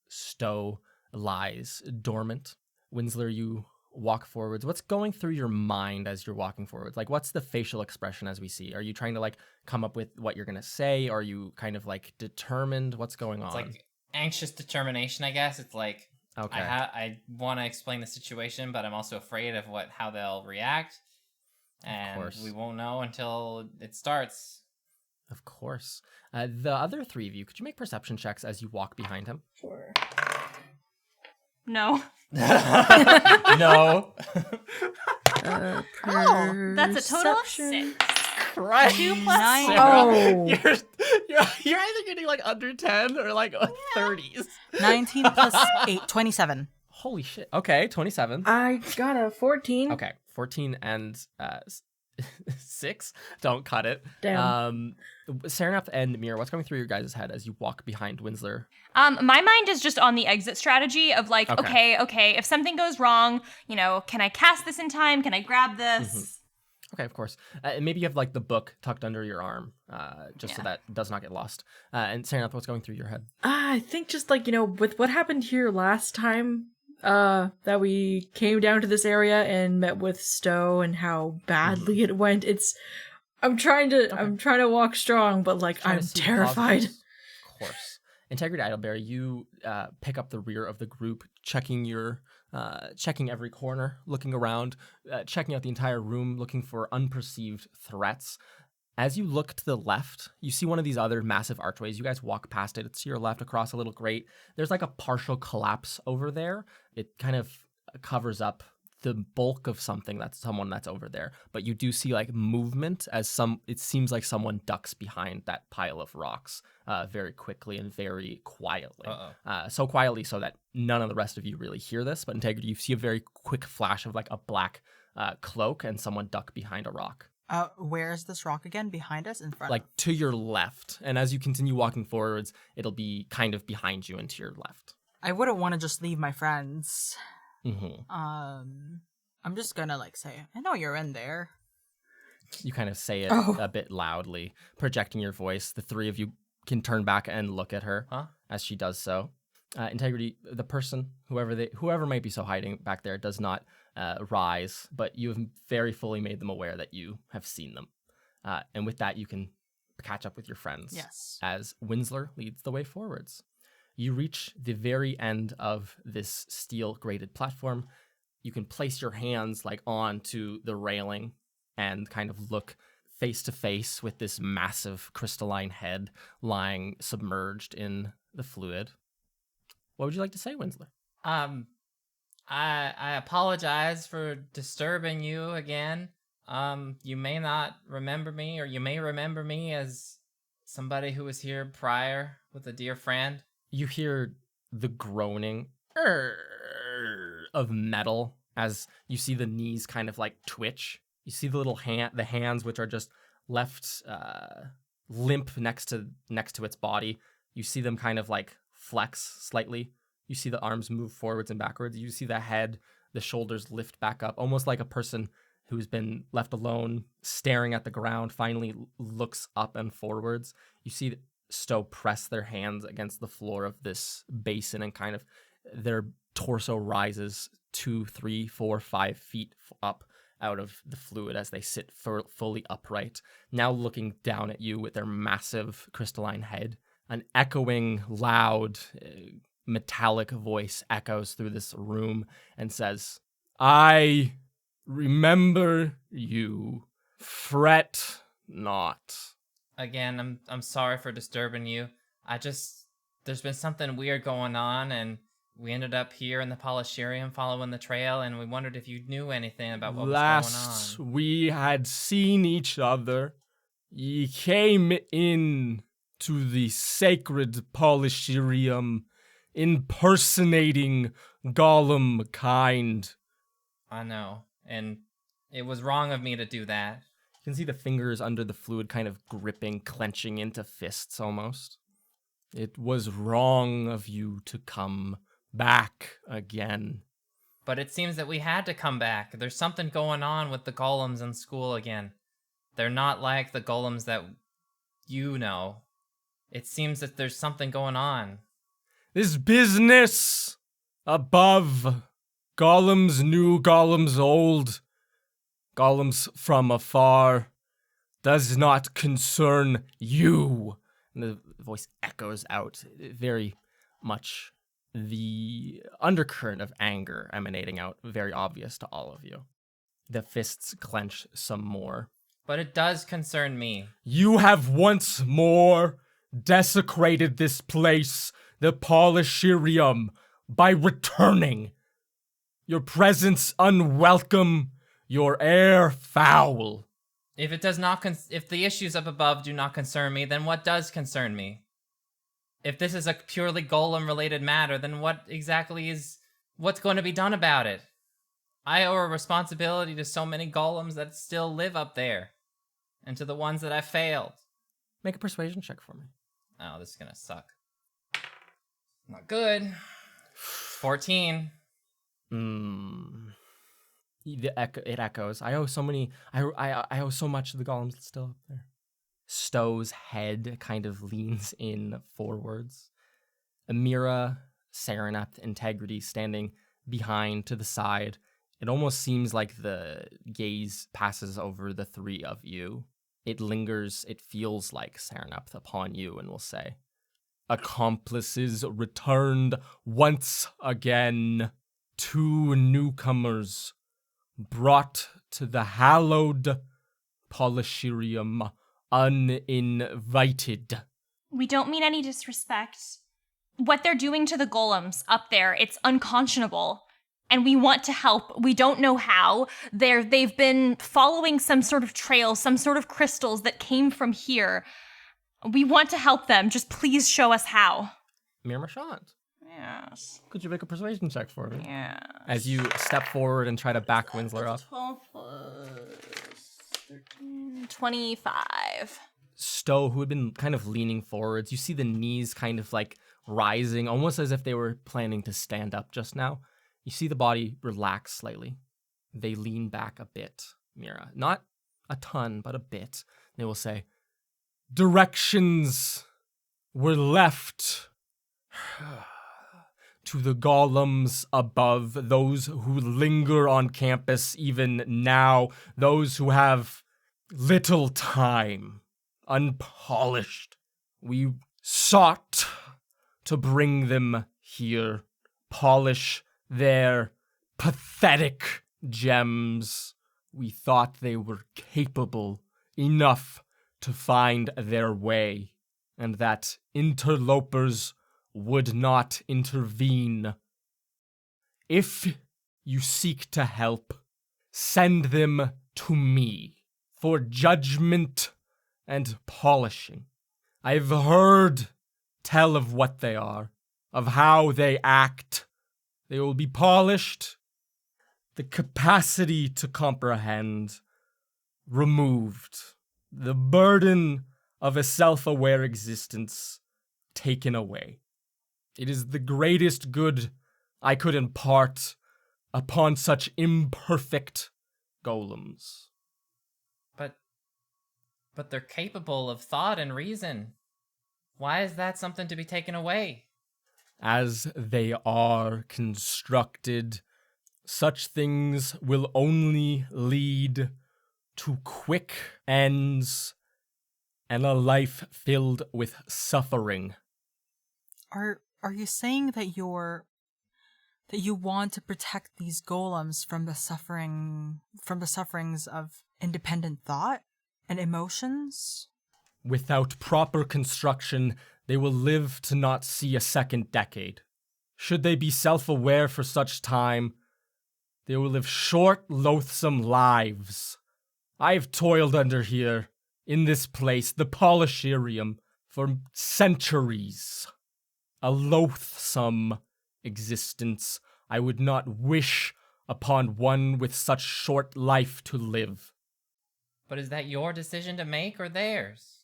Speaker 1: Stowe lies dormant. Winslow, you walk forwards. What's going through your mind as you're walking forwards? Like, what's the facial expression as we see? Are you trying to come up with what you're gonna say? Are you kind of determined? What's going on?
Speaker 2: It's like anxious determination, I guess. It's like,
Speaker 1: okay.
Speaker 2: I want to explain the situation, but I'm also afraid of how they'll react. And we won't know until it starts.
Speaker 1: Of course. The other three of you, could you make perception checks as you walk behind him?
Speaker 5: Sure.
Speaker 4: No.
Speaker 2: No.
Speaker 4: Oh, that's a total of 6.
Speaker 1: Right.
Speaker 4: 2 plus
Speaker 3: 9.
Speaker 4: 4.
Speaker 5: Oh.
Speaker 1: You're either getting under 10 or 30s.
Speaker 3: 19 plus 8, 27.
Speaker 1: Holy shit. Okay, 27.
Speaker 5: I got a 14.
Speaker 1: Okay, 14 and 6. Don't cut it.
Speaker 5: Damn.
Speaker 1: Sereneth and Mira, what's going through your guys' head as you walk behind Winslow?
Speaker 4: My mind is just on the exit strategy of okay, if something goes wrong, can I cast this in time? Can I grab this?
Speaker 1: Mm-hmm. Okay, of course. And maybe you have the book tucked under your arm, so that does not get lost. And Sereneth, what's going through your head?
Speaker 5: I think just with what happened here last time, that we came down to this area and met with Stowe and how badly it went. I'm trying to walk strong, but I'm terrified.
Speaker 1: Of course. Integrity Idleberry, you pick up the rear of the group, checking every corner, looking around, checking out the entire room, looking for unperceived threats. As you look to the left, you see one of these other massive archways. You guys walk past it. It's to your left across a little grate. There's a partial collapse over there. It kind of covers up the bulk of someone that's over there. But you do see movement it seems like someone ducks behind that pile of rocks very quickly and very quietly. So quietly so that none of the rest of you really hear this. But Integrity, you see a very quick flash of a black cloak and someone duck behind a rock.
Speaker 3: Where is this rock again? Behind us? In front?
Speaker 1: To your left. And as you continue walking forwards, it'll be kind of behind you and to your left.
Speaker 3: I wouldn't want to just leave my friends.
Speaker 1: Mm-hmm.
Speaker 3: I'm just gonna say, I know you're in there.
Speaker 1: You kind of say it a bit loudly, projecting your voice. The three of you can turn back and look at her as she does so. Integrity, the person, whoever might be so hiding back there, does not rise, but you have very fully made them aware that you have seen them. And with that, you can catch up with your friends.
Speaker 3: Yes.
Speaker 1: As Winslow leads the way forwards. You reach the very end of this steel grated platform. You can place your hands onto the railing and kind of look face to face with this massive crystalline head lying submerged in the fluid. What would you like to say, Winslow?
Speaker 2: I apologize for disturbing you again. You may not remember me, or you may remember me as somebody who was here prior with a dear friend.
Speaker 1: You hear the groaning of metal as you see the knees kind of like twitch. You see the little the hands which are just left limp next to its body. You see them kind of like flex slightly. You see the arms move forwards and backwards. You see the head, the shoulders lift back up, almost like a person who's been left alone, staring at the ground, finally looks up and forwards. You see Stowe press their hands against the floor of this basin, and kind of their torso rises 2, 3, 4, 5 feet up out of the fluid as they sit fully upright, now looking down at you with their massive crystalline head. An echoing, loud, metallic voice echoes through this room and says, "I remember you. Fret not."
Speaker 2: Again, I'm sorry for disturbing you. There's been something weird going on, and we ended up here in the Polisherium following the trail, and we wondered if you knew anything about what was
Speaker 1: Last
Speaker 2: going on.
Speaker 1: we had seen each other, ye came in to the sacred Polisherium, impersonating Gollum kind.
Speaker 2: I know, and it was wrong of me to do that.
Speaker 1: You can see the fingers under the fluid kind of gripping, clenching into fists almost. It was wrong of you to come back again.
Speaker 2: But it seems that we had to come back. There's something going on with the golems in school again. They're not like the golems that you know. It seems that there's something going on.
Speaker 1: This business above, golems new, golems old, golems from afar, does not concern you. And the voice echoes out, very much the undercurrent of anger emanating out, very obvious to all of you. The fists clench some more.
Speaker 2: But it does concern me.
Speaker 1: You have once more desecrated this place, the Polisherium, by returning. Your presence unwelcome, your air foul.
Speaker 2: If it does not, if the issues up above do not concern me, then what does concern me? If this is a purely golem-related matter, then what's going to be done about it? I owe a responsibility to so many golems that still live up there, and to the ones that I failed.
Speaker 1: Make a persuasion check for me.
Speaker 2: Oh, this is gonna suck. Not good. 14.
Speaker 1: It echoes. I owe so many. I owe so much to the golems that's still up there. Stowe's head kind of leans in forwards. Amira, Sereneth, Integrity standing behind to the side. It almost seems like the gaze passes over the three of you. It lingers, it feels like Sereneth upon you, and will say, "Accomplices returned once again. 2 newcomers brought to the hallowed Polisherium uninvited."
Speaker 4: We don't mean any disrespect. What they're doing to the golems up there, it's unconscionable. And we want to help. We don't know how. They've been following some sort of trail, some sort of crystals that came from here. We want to help them. Just please show us how.
Speaker 1: Mir Marchand,
Speaker 4: Yes.
Speaker 1: could you make a persuasion check for me?
Speaker 4: Yeah.
Speaker 1: As you step forward and try to back Winsler up.
Speaker 4: 12 plus 13, 25.
Speaker 1: Stowe, who had been kind of leaning forwards, you see the knees kind of like rising, almost as if they were planning to stand up just now. You see the body relax slightly. They lean back a bit, Mira. Not a ton, but a bit. They will say, "Directions were left to the golems above, those who linger on campus even now, those who have little time, unpolished. We sought to bring them here, polish their pathetic gems. We thought they were capable enough to find their way, and that interlopers would not intervene. If you seek to help, send them to me for judgment and polishing. I've heard tell of what they are. of how they act. They will be polished. The capacity to comprehend removed. The burden of a self-aware existence taken away. It is the greatest good I could impart upon such imperfect golems.
Speaker 2: But they're capable of thought and reason. Why is that something to be taken away?
Speaker 1: As they are constructed, such things will only lead to quick ends and a life filled with suffering.
Speaker 3: Are you saying that you want to protect these golems from the sufferings of independent thought and emotions?
Speaker 1: Without proper construction, they will live to not see a second decade. Should they be self-aware for such time, they will live short, loathsome lives. I've toiled under here, in this place, the Polisherium, for centuries. A loathsome existence I would not wish upon one with such short life to live.
Speaker 2: But is that your decision to make or theirs?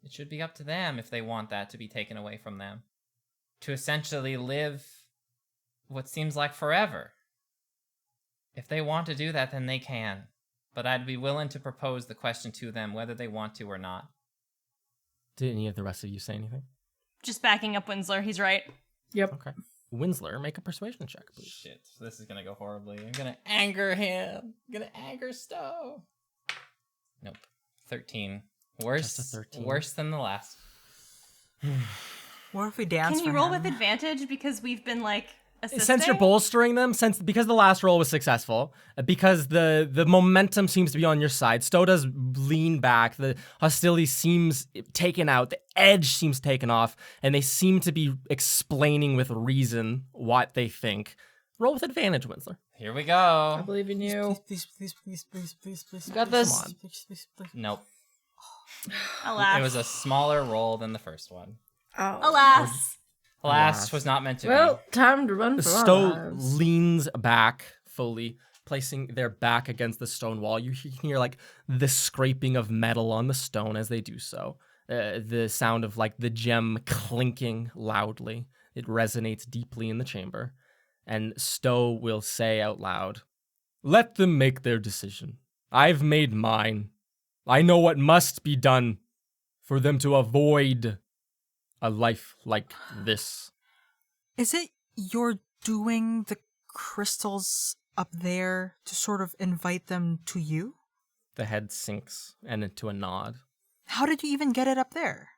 Speaker 2: It should be up to them if they want that to be taken away from them. To essentially live what seems like forever. If they want to do that, then they can. But I'd be willing to propose the question to them whether they want to or not.
Speaker 1: Did any of the rest of you say anything?
Speaker 4: Just backing up Winsler, he's right.
Speaker 5: Yep.
Speaker 1: Okay. Winsler, make a persuasion check, please.
Speaker 2: Shit, this is gonna go horribly. I'm gonna anger him. I'm gonna anger Stowe. Nope. 13. Worse.
Speaker 1: Just a 13.
Speaker 2: Worse than the last.
Speaker 3: What if we dance?
Speaker 4: Can you
Speaker 3: for
Speaker 4: roll
Speaker 3: him?
Speaker 4: with advantage because we've been like assisting?
Speaker 1: Since you're bolstering them, because the last roll was successful, because the momentum seems to be on your side, Stowe does lean back, the hostility seems taken out, the edge seems taken off, and they seem to be explaining with reason what they think. Roll with advantage, Winsler.
Speaker 2: Here we go.
Speaker 5: I believe in you.
Speaker 3: Please.
Speaker 5: You got this.
Speaker 1: Come on.
Speaker 3: Please.
Speaker 2: Nope.
Speaker 4: Alas.
Speaker 2: It was a smaller roll than the first one.
Speaker 5: Oh.
Speaker 4: Alas.
Speaker 2: Last was not meant to
Speaker 5: Well, time to run for our
Speaker 1: Stowe
Speaker 5: lives.
Speaker 1: leans back fully, placing their back against the stone wall. You can hear like the scraping of metal on the stone as they do so. The sound of like the gem clinking loudly. It resonates deeply in the chamber. And Stowe will say out loud, "Let them make their decision. I've made mine. I know what must be done for them to avoid a life like this."
Speaker 3: Is it you're doing the crystals up there to sort of invite them to you?
Speaker 1: The head sinks and into a nod.
Speaker 3: How did you even get it up there?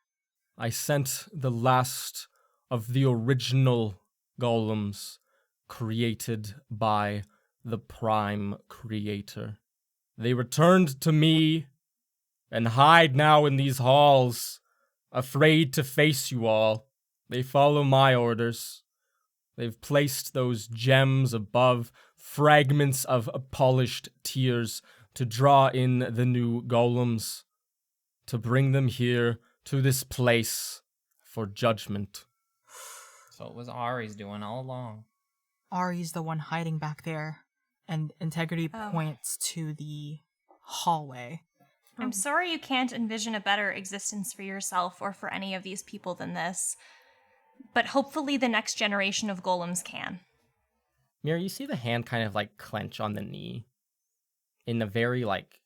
Speaker 1: I sent the last of the original golems created by the Prime Creator. They returned to me and hide now in these halls, afraid to face you all. They follow my orders. They've placed those gems above fragments of polished tears to draw in the new golems, to bring them here to this place for judgment.
Speaker 2: So it was Ari's doing all along.
Speaker 3: Ari's the one hiding back there, and Integrity
Speaker 4: Oh.
Speaker 3: points to the hallway.
Speaker 4: I'm sorry you can't envision a better existence for yourself or for any of these people than this. But hopefully the next generation of golems can.
Speaker 1: Mira, you see the hand kind of like clench on the knee in a very like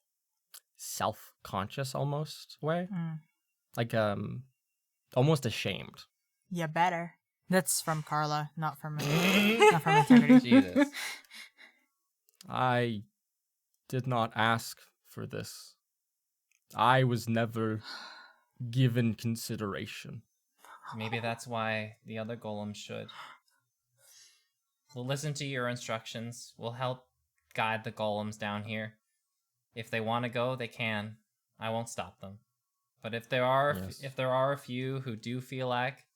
Speaker 1: self-conscious almost way. Like almost ashamed.
Speaker 3: Yeah, better. That's from Carla, not from Integrity.
Speaker 2: Jesus.
Speaker 1: I did not ask for this. I was never given consideration.
Speaker 2: Maybe that's why the other golems should. We'll listen to your instructions. We'll help guide the golems down here. If they want to go, they can. I won't stop them. But if there are a few who do feel like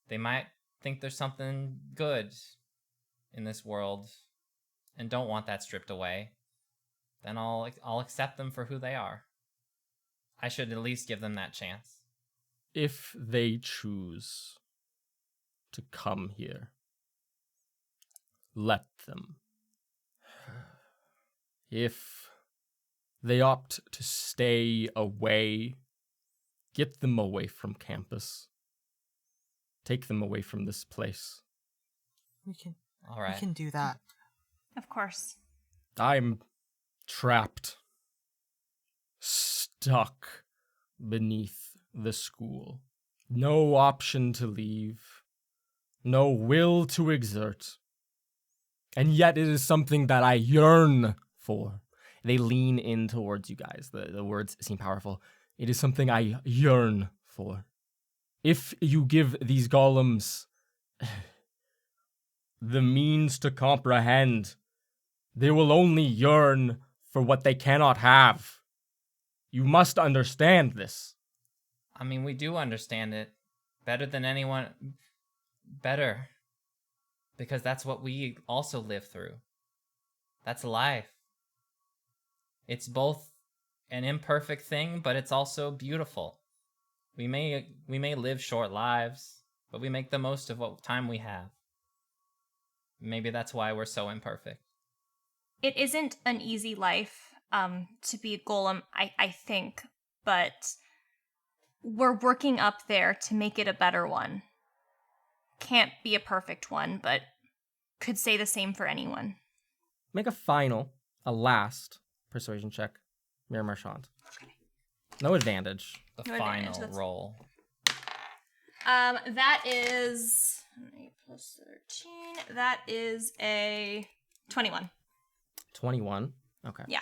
Speaker 2: they might think there's something good in this world and don't want that stripped away, then I'll accept them for who they are. I should at least give them that chance.
Speaker 1: If they choose to come here. Let them. If they opt to stay away, get them away from campus. Take them away from this place.
Speaker 3: We can
Speaker 2: All right.
Speaker 3: we can do that.
Speaker 4: Of course.
Speaker 1: I'm trapped, stuck beneath the school. No option to leave, no will to exert. And yet it is something that I yearn for. They lean in towards you guys. The words seem powerful. It is something I yearn for. If you give these golems the means to comprehend, they will only yearn for what they cannot have. You must understand this.
Speaker 2: I mean, we do understand it better than anyone. Better. Because that's what we also live through. That's life. It's both an imperfect thing, but it's also beautiful. We may live short lives, but we make the most of what time we have. Maybe that's why we're so imperfect.
Speaker 4: It isn't an easy life to be a golem, I think, but we're working up there to make it a better one. Can't be a perfect one, but could say the same for anyone.
Speaker 1: Make a last persuasion check, Mir Marchand. No advantage.
Speaker 2: The
Speaker 4: No advantage,
Speaker 2: final
Speaker 4: that's-
Speaker 2: roll.
Speaker 4: That is 8 plus 13. That is a 21.
Speaker 1: 21. Okay.
Speaker 4: Yeah.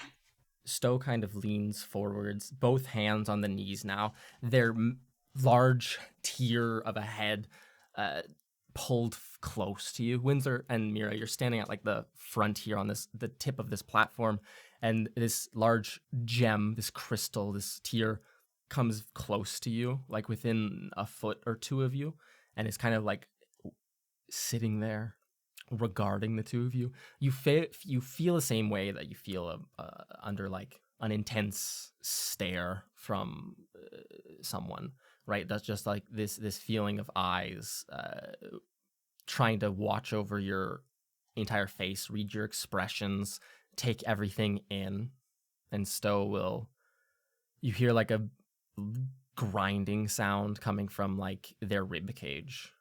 Speaker 1: Stowe kind of leans forwards, both hands on the knees now. Their large tier of a head pulled close to you. Windsor and Mira, you're standing at like the front here on the tip of this platform, and this large gem, this crystal, this tier comes close to you, like within a foot or two of you, and is kind of like sitting there regarding the two of you. You feel the same way that you feel under like an intense stare from someone, right? That's just like this feeling of eyes trying to watch over your entire face, read your expressions, take everything in. And you hear like a grinding sound coming from like their rib cage,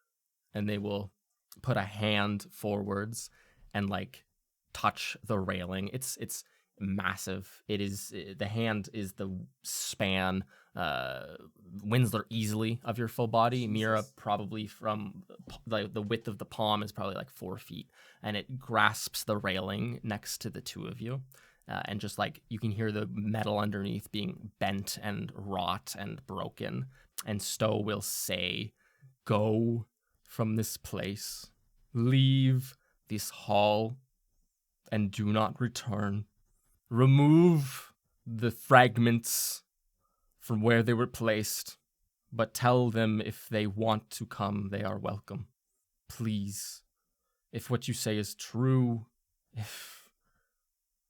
Speaker 1: and they will put a hand forwards and like touch the railing. It's massive. The hand is the span, Winsler easily of your full body. Jesus. Mira probably from like the width of the palm is probably like 4 feet, and it grasps the railing next to the two of you. And just like you can hear the metal underneath being bent and wrought and broken. And Stowe will say, "Go from this place, leave this hall, and do not return. Remove the fragments from where they were placed, but tell them if they want to come, they are welcome. Please, if what you say is true, if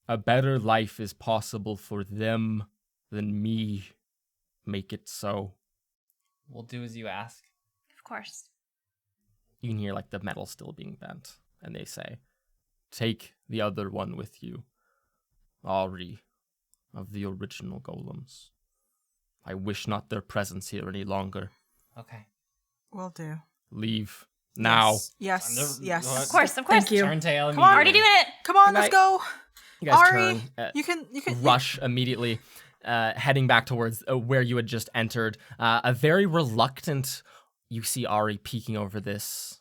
Speaker 1: a better life is possible for them than me, make it so."
Speaker 2: We'll do as you ask.
Speaker 4: Of course.
Speaker 1: You can hear like the metal still being bent, and they say, "Take the other one with you, Ari, of the original golems. I wish not their presence here any longer.
Speaker 2: Okay.
Speaker 3: Will do.
Speaker 1: Leave now."
Speaker 3: Yes. Yes.
Speaker 4: Of course.
Speaker 5: Thank you.
Speaker 2: Turntail.
Speaker 3: Come on.
Speaker 4: Already doing it.
Speaker 3: Come on,
Speaker 1: Good
Speaker 3: let's
Speaker 1: night.
Speaker 3: go.
Speaker 1: You guys
Speaker 3: Ari,
Speaker 1: turn,
Speaker 3: you can
Speaker 1: rush immediately, heading back towards where you had just entered. A very reluctant, you see Ari peeking over this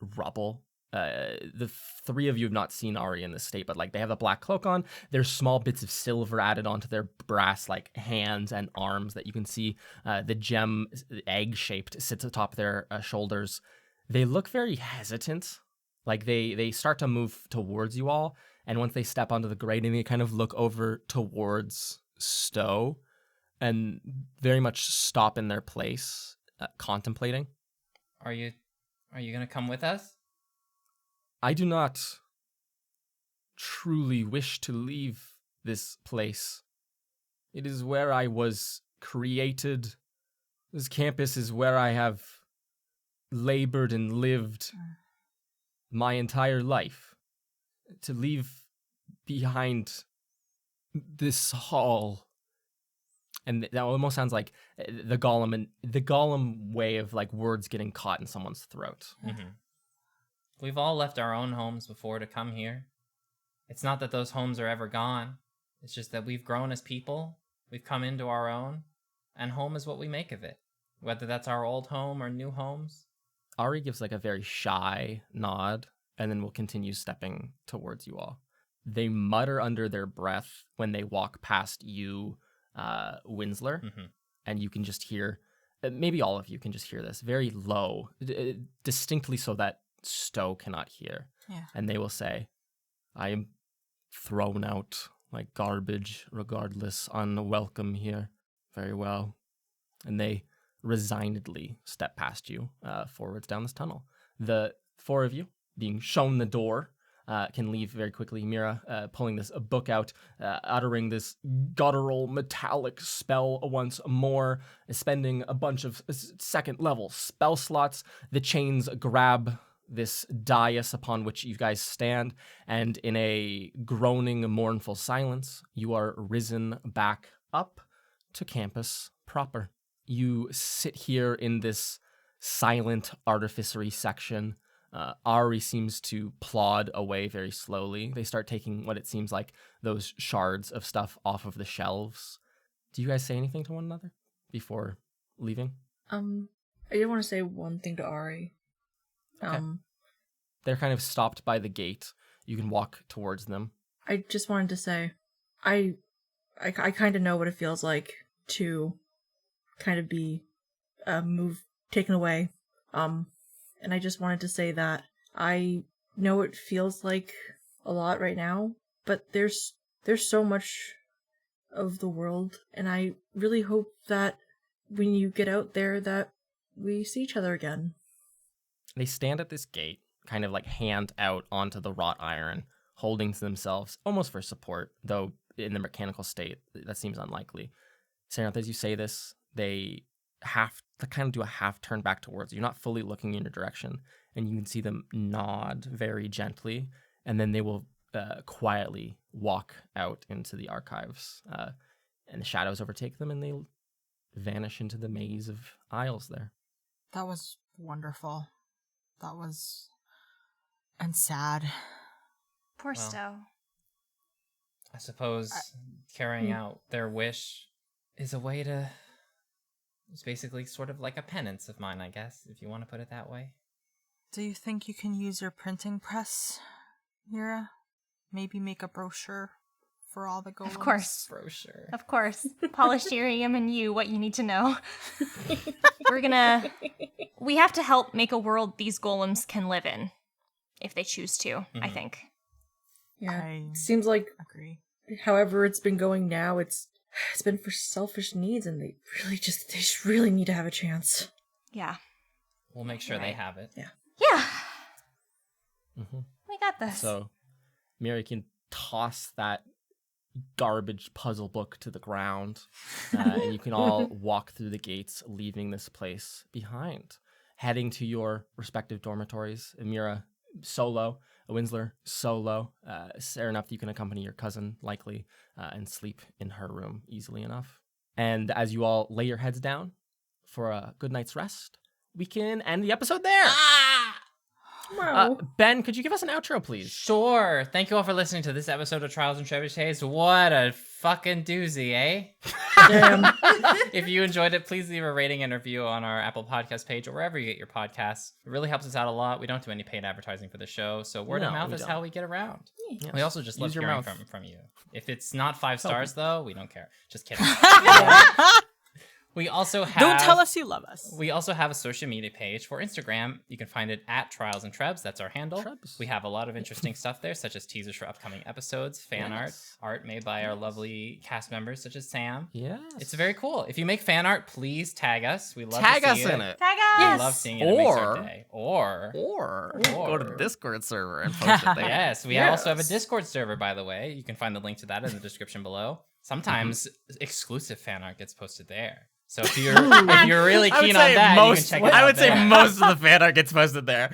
Speaker 1: rubble. The three of you have not seen Ari in this state, but like they have a black cloak on. There's small bits of silver added onto their brass like hands and arms that you can see. The gem, egg shaped, sits atop their shoulders. They look very hesitant. Like they start to move towards you all, and once they step onto the grating, they kind of look over towards Stowe, and very much stop in their place, contemplating.
Speaker 2: Are you gonna come with us?
Speaker 1: I do not truly wish to leave this place. It is where I was created. This campus is where I have labored and lived my entire life to leave behind this hall. And that almost sounds like the Gollum way of like words getting caught in someone's throat.
Speaker 2: Mm-hmm. We've all left our own homes before to come here. It's not that those homes are ever gone. It's just that we've grown as people. We've come into our own, and home is what we make of it. Whether that's our old home or new homes.
Speaker 1: Ari gives like a very shy nod, and then will continue stepping towards you all. They mutter under their breath when they walk past you, Winsler, and you can just hear, maybe all of you can just hear this, very low, distinctly so that Stowe cannot hear.
Speaker 3: Yeah.
Speaker 1: And they will say, I am thrown out like garbage, regardless, unwelcome here. Very well. And they resignedly step past you forwards down this tunnel. The four of you, being shown the door, can leave very quickly. Mira pulling this book out, uttering this guttural metallic spell once more, spending a bunch of second level spell slots. The chains grab this dais upon which you guys stand, and in a groaning, mournful silence, you are risen back up to campus proper. You sit here in this silent artificery section. Ari seems to plod away very slowly. They start taking what it seems like those shards of stuff off of the shelves. Do you guys say anything to one another before leaving?
Speaker 5: I did want to say one thing to Ari.
Speaker 1: Okay. They're kind of stopped by the gate. You can walk towards them.
Speaker 5: I just wanted to say, I kind of know what it feels like to kind of be taken away. And I just wanted to say that I know it feels like a lot right now, but there's so much of the world, and I really hope that when you get out there that we see each other again.
Speaker 1: They stand at this gate, kind of like hand out onto the wrought iron, holding to themselves, almost for support, though in the mechanical state, that seems unlikely. Serenth, as you say this, they have to kind of do a half turn back towards you, not fully looking in your direction, and you can see them nod very gently, and then they will quietly walk out into the archives, and the shadows overtake them, and they vanish into the maze of aisles there.
Speaker 3: That was wonderful. That was... and sad.
Speaker 4: Poor
Speaker 2: Well,
Speaker 4: Stowe.
Speaker 2: I suppose carrying out their wish is a way to... It's basically sort of like a penance of mine, I guess, if you want to put it that way.
Speaker 3: Do you think you can use your printing press, Mira? Maybe make a brochure for all the golems?
Speaker 4: Of course.
Speaker 2: Brochure.
Speaker 4: Of course. Polystyrenium and you, what you need to know. We have to help make a world these golems can live in. If they choose to, I think.
Speaker 5: Yeah,
Speaker 3: I
Speaker 5: seems like
Speaker 3: agree.
Speaker 5: however it's been going now, it's been for selfish needs, and they just really need to have a chance.
Speaker 4: Yeah.
Speaker 2: We'll make sure they have it.
Speaker 5: Yeah.
Speaker 4: Yeah.
Speaker 1: Mm-hmm.
Speaker 4: We got this.
Speaker 1: So, Mira can toss that garbage puzzle book to the ground, and you can all walk through the gates, leaving this place behind, heading to your respective dormitories. Mira, solo. Winsler, solo. Fair enough, you can accompany your cousin, likely, and sleep in her room easily enough. And as you all lay your heads down for a good night's rest, we can end the episode there. Ben, could you give us an outro, please?
Speaker 2: Sure. Thank you all for listening to this episode of Trials and Trebuchets. What a fucking doozy, eh?
Speaker 5: Damn.
Speaker 2: If you enjoyed it, please leave a rating and review on our Apple Podcast page or wherever you get your podcasts. It really helps us out a lot. We don't do any paid advertising for the show, so word of mouth is how we get around.
Speaker 1: Yes.
Speaker 2: We also just love
Speaker 1: Use your
Speaker 2: hearing
Speaker 1: mouth.
Speaker 2: from you. If it's not 5 stars, though, we don't care. Just kidding. We also have...
Speaker 3: Don't tell us you love us.
Speaker 2: We also have a social media page for Instagram. You can find it at Trials and Trebs. That's our handle.
Speaker 1: Trebs.
Speaker 2: We have a lot of interesting stuff there, such as teasers for upcoming episodes, fan art made by our lovely cast members, such as Sam.
Speaker 1: Yes.
Speaker 2: It's very cool. If you make fan art, please tag us. We love
Speaker 1: Tag
Speaker 2: to
Speaker 1: us
Speaker 2: see
Speaker 1: in it.
Speaker 4: Tag
Speaker 2: We
Speaker 4: us!
Speaker 2: love seeing it. It makes our
Speaker 1: Or-
Speaker 2: day. Or
Speaker 1: Go to the Discord server and post it there.
Speaker 2: yes, we also have a Discord server, by the way. You can find the link to that in the description below. Sometimes exclusive fan art gets posted there. So if you're really
Speaker 1: I would
Speaker 2: keen on
Speaker 1: say
Speaker 2: that,
Speaker 1: most,
Speaker 2: you can check it out.
Speaker 1: I would say
Speaker 2: there.
Speaker 1: most of the fan art gets posted there.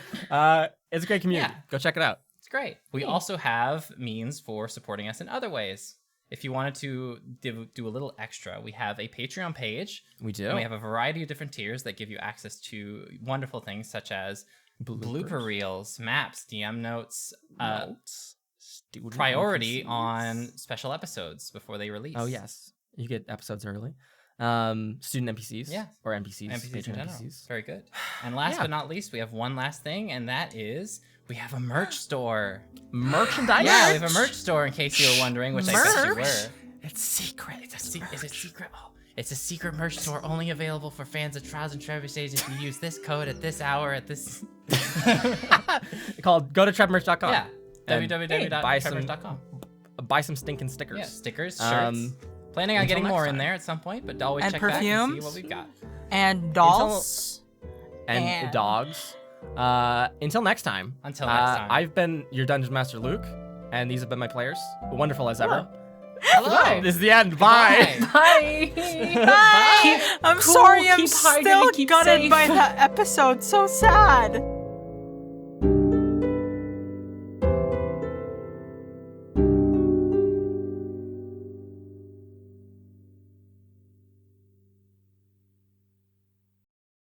Speaker 1: It's a great community.
Speaker 2: Yeah.
Speaker 1: Go check it out.
Speaker 2: It's great. We also have means for supporting us in other ways. If you wanted to do a little extra, we have a Patreon page.
Speaker 1: We do.
Speaker 2: And we have a variety of different tiers that give you access to wonderful things such as blooper reels, maps, DM notes, priority on special episodes before they release.
Speaker 1: Oh yes, you get episodes early. Student NPCs.
Speaker 2: Yeah.
Speaker 1: Or NPCs.
Speaker 2: NPCs in
Speaker 1: Patron
Speaker 2: general.
Speaker 1: NPCs.
Speaker 2: Very good. And last but not least, we have one last thing, and that is we have a merch store.
Speaker 1: Merchandise.
Speaker 2: Yeah, we have a merch store in case you were wondering, which I guess you were.
Speaker 1: It's secret.
Speaker 2: It's a secret. Oh, it's a secret merch store only available for fans of Trials and Trebuchets if you use this code at this hour at this.
Speaker 1: Called go to trapmerch.com.
Speaker 2: Yeah.
Speaker 1: And
Speaker 2: www.trapmerch.com.
Speaker 1: Buy some stinking stickers.
Speaker 2: Yeah, stickers, shirts. Planning on
Speaker 1: until
Speaker 2: getting
Speaker 1: next
Speaker 2: more
Speaker 1: time.
Speaker 2: in there at some point, but always
Speaker 3: And
Speaker 2: check back and see
Speaker 3: perfumes.
Speaker 2: what we've got.
Speaker 3: And dolls.
Speaker 1: And dogs. Until next time.
Speaker 2: Until next time.
Speaker 1: I've been your Dungeon Master Luke, and these have been my players. Wonderful as ever.
Speaker 2: Hello.
Speaker 1: This is the end. Bye.
Speaker 2: Bye.
Speaker 5: Bye.
Speaker 3: I'm
Speaker 5: Cool,
Speaker 3: sorry, I'm
Speaker 5: keep hiding
Speaker 3: still
Speaker 5: and keep
Speaker 3: gutted
Speaker 5: safe.
Speaker 3: by that episode. So sad.